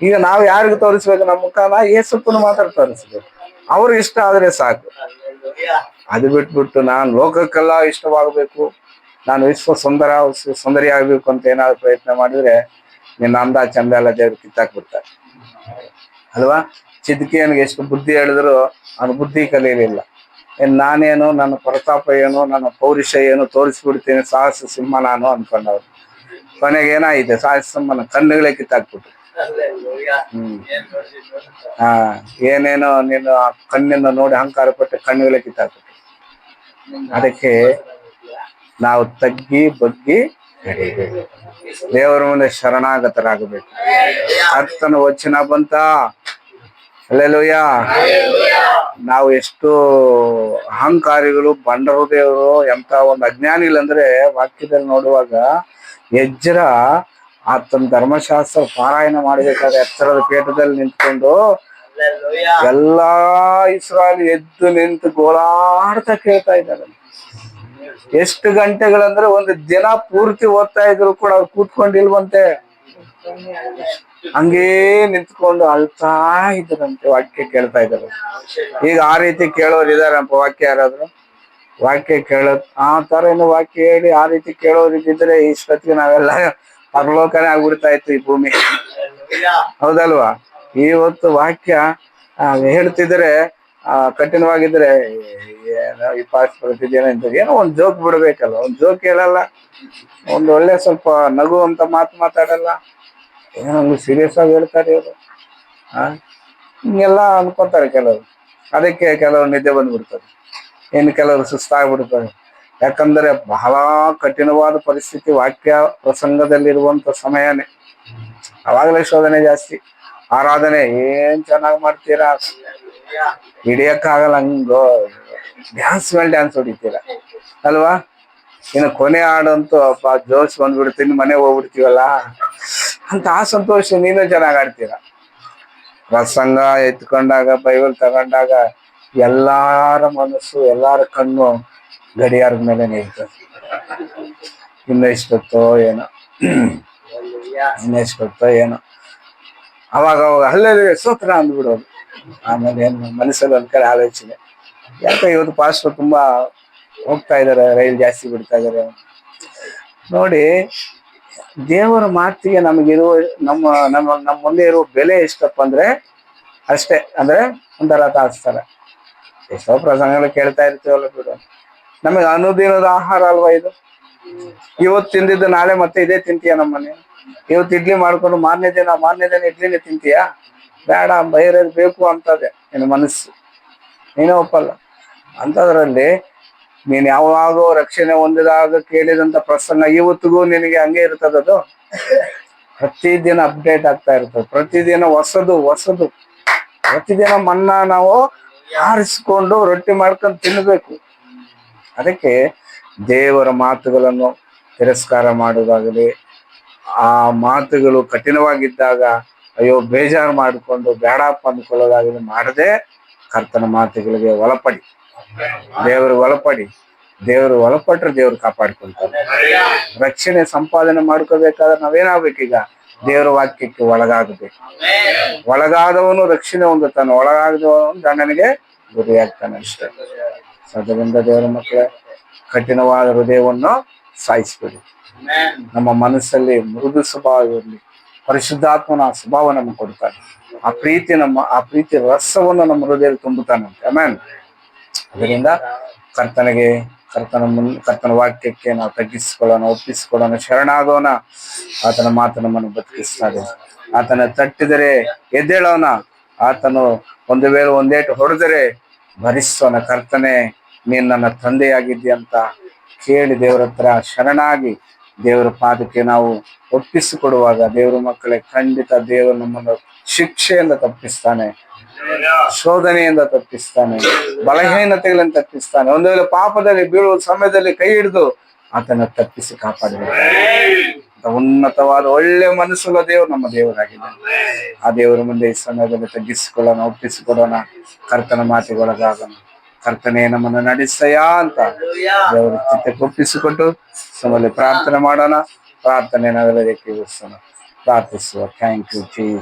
ಈಗ ನಾವು ಯಾರಿಗೂ ತೋರಿಸ್ಬೇಕು ನಮ್ಮ ಮುಖನ? ಏಸಪ್ಪನ ಮಾತ್ರ ತೋರಿಸ್ಬೇಕು, ಅವ್ರಿಗೆ ಇಷ್ಟ ಆದ್ರೆ ಸಾಕು. ಅದು ಬಿಟ್ಬಿಟ್ಟು ನಾನು ಲೋಕಕ್ಕೆಲ್ಲ ಇಷ್ಟವಾಗಬೇಕು, ನಾನು ಸುಂದರಿ ಆಗ್ಬೇಕು ಅಂತ ಏನಾದ್ರು ಪ್ರಯತ್ನ ಮಾಡಿದ್ರೆ ನಿನ್ನ ಅಂದ ಚಂದ ಎಲ್ಲ ದೇವ್ರು ಕಿತ್ತಾಕ್ಬಿಡ್ತಾರೆ, ಅಲ್ವಾ? ಚಿದ್ಕಿಯನ್ಗೆ ಎಷ್ಟು ಬುದ್ಧಿ ಹೇಳಿದ್ರು ಅವನು ಬುದ್ಧಿ ಕಲಿಯಲಿಲ್ಲ. ನಾನೇನು, ನನ್ನ ಪ್ರತಾಪ ಏನು, ನನ್ನ ಪೌರುಷ ಏನು ತೋರಿಸ್ಬಿಡ್ತೀನಿ, ಸಾಹಸ ಸಿಂಹ ನಾನು ಅನ್ಕೊಂಡವ್ರು. ಕೊನೆಗೆ ಏನಾಗಿದೆ? ಸಾಹಸ ಸಿಂಹನ ಕಣ್ಣುಗಳೇ ಕಿತ್ತಾಕ್ಬಿಟ್ಟು. ಏನೇನೋ ನೀನು ಕಣ್ಣಿಂದ ನೋಡಿ ಅಹಂಕಾರ ಪಟ್ಟು ಕಣ್ಣುಗಳೇ ಕಿತ್ತಾಕ್ಬಿಟ್ಟು. ಅದಕ್ಕೆ ನಾವು ತಗ್ಗಿ ಬಗ್ಗಿ ನಡೀಬೇಕು, ದೇವರ ಮುಂದೆ ಶರಣಾಗತರಾಗಬೇಕು. ಕರ್ತನ ವಚನ ಬಂತ, ಹಲ್ಲೆಲೂಯ. ನಾವು ಎಷ್ಟು ಅಹಂಕಾರಿಗಳು, ಬಂಡರು ದೇವರು, ಎಂತ ಒಂದು ಅಜ್ಞಾನಿಗಳಂದ್ರೆ ವಾಕ್ಯದಲ್ಲಿ ನೋಡುವಾಗ ಎಜ್ರ ಆತನ ಧರ್ಮಶಾಸ್ತ್ರ ಪಾರಾಯಣ ಮಾಡ್ಬೇಕಾದ್ರೆ ಎತ್ತರದ ಪೀಠದಲ್ಲಿ ನಿಂತ್ಕೊಂಡು ಎಲ್ಲಾ ಇಸ್ರಾಯೇಲ್ ಎದ್ದು ನಿಂತು ಗೋಳಾಡ್ತಾ ಕೇಳ್ತಾ ಇದ್ದಾರೆ. ಎಷ್ಟು ಗಂಟೆಗಳಂದ್ರೆ ಒಂದು ದಿನ ಪೂರ್ತಿ ಓದ್ತಾ ಇದ್ರು ಕೂಡ ಅವ್ರು ಕೂತ್ಕೊಂಡಿಲ್ವಂತೆ, ಹಂಗೇ ನಿಂತ್ಕೊಂಡು ಅಳ್ತಾ ಇದ್ರಂತೆ, ವಾಕ್ಯ ಕೇಳ್ತಾ ಇದ್ರು. ಈಗ ಆ ರೀತಿ ಕೇಳೋರು ಇದಾರಪ್ಪ ವಾಕ್ಯ? ಯಾರಾದ್ರು ವಾಕ್ಯ ಕೇಳೋದು ಆ ತರ ಏನು ವಾಕ್ಯ ಹೇಳಿ ಆ ರೀತಿ ಕೇಳೋರು ಇದ್ದಿದ್ರೆ ಇಷ್ಟೊತ್ತಿಗೆ ನಾವೆಲ್ಲ ಪರಲೋಕನೇ ಆಗ್ಬಿಡ್ತಾ ಇತ್ತು ಈ ಭೂಮಿ, ಹೌದಲ್ವಾ? ಇವತ್ತು ವಾಕ್ಯ ಹೇಳ್ತಿದ್ರೆ ಕಠಿಣವಾಗಿದ್ರೆ ಈ ಪಾಸ್ ಪ್ರತಿದಿನ ಏನೋ ಒಂದ್ ಜೋಕ್ ಬಿಡ್ಬೇಕಲ್ಲ, ಒಂದ್ ಜೋಕ್ ಹೇಳಲ್ಲ, ಒಂದ್ ಒಳ್ಳೆ ಸ್ವಲ್ಪ ನಗು ಅಂತ ಮಾತಾಡಲ್ಲ, ಏನೋ ಸೀರಿಯಸ್ ಆಗಿ ಹೇಳ್ತಾರೆ ಇವರು. ಹಿಂಗೆಲ್ಲ ಅನ್ಕೊಂತಾರೆ ಕೆಲವರು. ಅದಕ್ಕೆ ಕೆಲವರು ನಿದ್ದೆ ಬಂದ್ಬಿಡ್ತಾರೆ, ಇನ್ನು ಕೆಲವರು ಸುಸ್ತಾಗ್ಬಿಡ್ತಾರೆ. ಯಾಕಂದ್ರೆ ಬಹಳ ಕಠಿಣವಾದ ಪರಿಸ್ಥಿತಿ ವಾಕ್ಯ ಪ್ರಸಂಗದಲ್ಲಿರುವಂತ ಸಮಯನೇ. ಅವಾಗಲೇ ಶೋಧನೆ ಜಾಸ್ತಿ. ಆರಾಧನೆ ಏನ್ ಚೆನ್ನಾಗ್ ಮಾಡ್ತೀರಾ, ಹಿಡಿಯಕ್ಕಾಗಲ್ಲ, ಹಂಗೋ ಡ್ಯಾನ್ಸ್ ಮೇಲೆ ಡ್ಯಾನ್ಸ್ ಹೊಡಿತೀರಾ, ಅಲ್ವಾ? ಇನ್ನು ಕೊನೆ ಹಾಡಂತೂ ಅಪ್ಪ ಜೋಶ್ ಬಂದ್ಬಿಡ್ತೀನಿ, ಮನೆ ಹೋಗ್ಬಿಡ್ತೀವಲ್ಲ ಅಂತ ಆ ಸಂತೋಷ ನೀನು ಚೆನ್ನಾಗ್ ಆಡ್ತೀರ. ಪ್ರಸಂಗ ಎತ್ಕೊಂಡಾಗ, ಬೈಬಲ್ ತಗೊಂಡಾಗ ಎಲ್ಲಾರ ಮನಸ್ಸು, ಎಲ್ಲಾರ ಕಣ್ಣು ಗಡಿಯಾರದ ಮೇಲೆ ನಿಲ್ತದೆ. ಇನ್ನೆಷ್ಟೊತ್ತೋ ಏನೋ, ಇನ್ನೆಷ್ಟೊತ್ತೋ ಏನೋ, ಅವಾಗ ಅಲ್ಲೇ ಸ್ತೋತ್ರ ಅಂದ್ಬಿಡೋದು. ಆಮೇಲೆ ಏನು ಮನಸ್ಸಲ್ಲಿ ಒಂದ್ ಕಡೆ ಆಲೋಚನೆ, ಯಾಕೆ ಇವತ್ತು ಪಾಸ್ಟರ್ ತುಂಬಾ ಹೋಗ್ತಾ ಇದಾರೆ, ರೈಲ್ ಜಾಸ್ತಿ ಬಿಡ್ತಾ ಇದಾರೆ ನೋಡಿ. ದೇವರ ಮಾತಿಗೆ ನಮಗಿರುವ ನಮ್ಮ ಮುಂದೆ ಇರುವ ಬೆಲೆ ಎಷ್ಟಪ್ಪ ಅಂದ್ರೆ ಅಷ್ಟೇ. ಅಂದ್ರೆ ಒಂಥರ ತಾಸ್ತಾರೆ. ಎಷ್ಟೋ ಪ್ರಸಂಗಗಳು ಕೇಳ್ತಾ ಇರ್ತೀವಲ್ಲ ಬಿಡು, ನಮಗೆ ಅನುದಿನದ ಆಹಾರ ಅಲ್ವಾ ಇದು? ಇವತ್ತು ತಿಂದಿದ್ದು ನಾಳೆ ಮತ್ತೆ ಇದೇ ತಿಂತೀಯ? ನಮ್ಮನೆ ಇವತ್ತು ಇಡ್ಲಿ ಮಾಡ್ಕೊಂಡು ಮಾರನೇ ದಿನ ಇಡ್ಲಿನೇ ತಿಂತೀಯಾ? ಬೇಡ, ಬೈರೋದು ಬೇಕು ಅಂತದೆ ನಿನ್ನ ಮನಸ್ಸು, ನೀನೇ ಒಪ್ಪಲ್ಲ. ಅಂಥದ್ರಲ್ಲಿ ನೀನ್ ಯಾವಾಗೋ ರಕ್ಷಣೆ ಹೊಂದಿದಾಗ ಕೇಳಿದಂತ ಪ್ರಸಂಗ ಇವತ್ತಿಗೂ ನಿನಗೆ ಹಂಗೆ ಇರ್ತದದು. ಪ್ರತಿದಿನ ಅಪ್ಡೇಟ್ ಆಗ್ತಾ ಇರ್ತದೆ, ಪ್ರತಿದಿನ ಹೊಸದು. ಪ್ರತಿದಿನ ಮನ್ನ ನಾವು ಆರಿಸ್ಕೊಂಡು ರೊಟ್ಟಿ ಮಾಡ್ಕೊಂಡು ತಿನ್ಬೇಕು. ಅದಕ್ಕೆ ದೇವರ ಮಾತುಗಳನ್ನು ತಿರಸ್ಕಾರ ಮಾಡುವುದಾಗಲಿ, ಆ ಮಾತುಗಳು ಕಠಿಣವಾಗಿದ್ದಾಗ ಅಯ್ಯೋ ಬೇಜಾರು ಮಾಡಿಕೊಂಡು ಬೇಡಪ್ಪ ಅಂದ್ಕೊಳ್ಳೋದಾಗಲಿ ಮಾಡದೆ, ಕರ್ತನ ಮಾತುಗಳಿಗೆ ಒಳಪಡಿ, ದೇವರು ಒಳಪಟ್ರೆ ದೇವ್ರು ಕಾಪಾಡ್ಕೊಂತಾರೆ. ರಕ್ಷಣೆ ಸಂಪಾದನೆ ಮಾಡ್ಕೋಬೇಕಾದ್ರೆ ನಾವೇನಾಗ್ಬೇಕೀಗ? ದೇವರ ವಾಕ್ಯಕ್ಕೆ ಒಳಗಾಗಬೇಕು. ಒಳಗಾದವನು ರಕ್ಷಣೆ ಹೊಂದುತ್ತಾನೆ, ಒಳಗಾಗದವನು ದಂಡನೆಗೆ ಗುರಿಯಾಗ್ತಾನೆ ಅಷ್ಟೇ. ಅದರಿಂದ ದೇವರ ಮಕ್ಕಳೇ, ಕಠಿಣವಾದ ಹೃದಯವನ್ನು ಸಾಯಿಸ್ಬೇಡಿ. ನಮ್ಮ ಮನಸ್ಸಲ್ಲಿ ಮೃದು ಸ್ವಭಾವ ಇರಲಿ. ಪರಿಶುದ್ಧಾತ್ಮನ ಸ್ವಭಾವ ನಮಗೆ ಕೊಡ್ತಾನೆ. ಆ ಪ್ರೀತಿ ರಸವನ್ನು ನಮ್ಮ ಹೃದಯದಲ್ಲಿ ತುಂಬುತ್ತಾನಂತೆ. ಆಮೆನ್. ಅದರಿಂದ ಕರ್ತನ ವಾಕ್ಯಕ್ಕೆ ನಾವು ತಗ್ಗಿಸಿಕೊಳ್ಳೋಣ, ಒಪ್ಪಿಸಿಕೊಳ್ಳೋಣ, ಶರಣಾಗೋಣ. ಆತನ ಮಾತು ನಮ್ಮನ್ನು ಬದುಕಿಸ್ತಾರೆ. ಆತನ ತಟ್ಟಿದರೆ ಎದ್ದೇಳೋಣ. ಆತನು ಒಂದು ವೇಳೆ ಒಂದೇಟು ಹೊಡೆದರೆ ಭರಿಸೋಣ. ಕರ್ತನೆ, ನೀನು ನನ್ನ ತಂದೆಯಾಗಿದ್ದಿ ಅಂತ ಕೇಳಿ ದೇವರ ಹತ್ರ ಶರಣಾಗಿ ದೇವರ ಪಾದಕ್ಕೆ ನಾವು ಒಪ್ಪಿಸಿಕೊಡುವಾಗ, ದೇವರ ಮಕ್ಕಳೇ, ಖಂಡಿತ ದೇವರು ನಮ್ಮನ್ನು ಶಿಕ್ಷೆಯಿಂದ ತಪ್ಪಿಸ್ತಾನೆ, ಶೋಧನೆಯಿಂದ ತಪ್ಪಿಸ್ತಾನೆ, ಬಲಹೀನತೆಗಳಿಂದ ತಪ್ಪಿಸ್ತಾನೆ. ಒಂದು ವೇಳೆ ಪಾಪದಲ್ಲಿ ಬೀಳುವ ಸಮಯದಲ್ಲಿ ಕೈ ಹಿಡಿದು ಆತನ ತಪ್ಪಿಸಿ ಕಾಪಾಡಬೇಕು. ಉನ್ನತವಾದ ಒಳ್ಳೆ ಮನಸ್ಸುള്ള ದೇವರು ನಮ್ಮ ದೇವರಾಗಿದ್ದಾನೆ. ಆ ದೇವರ ಮುಂದೆ ಈ ಸಮಯದಲ್ಲಿ ತಗ್ಗಿಸಿಕೊಳ್ಳೋಣ, ಒಪ್ಪಿಸಿಕೊಡೋಣ, ಕರ್ತನ ಮಾತಿಗೊಳಗಾಗೋಣ. ಕರ್ತನೆ ನಮ್ಮನ್ನು ನಡೆಸಯ್ಯ ಅಂತ ದೇವರ ಚಿತ್ತಕ್ಕೆ ಒಪ್ಪಿಸಿಕೊಟ್ಟು ಸಮಯಲ್ಲಿ ಪ್ರಾರ್ಥನೆ ಮಾಡೋಣ. ಪ್ರಾರ್ಥನೆ ನಾವೆಲ್ಲದಕ್ಕೆ ಪ್ರಾರ್ಥಿಸುವ. Thank you Jesus.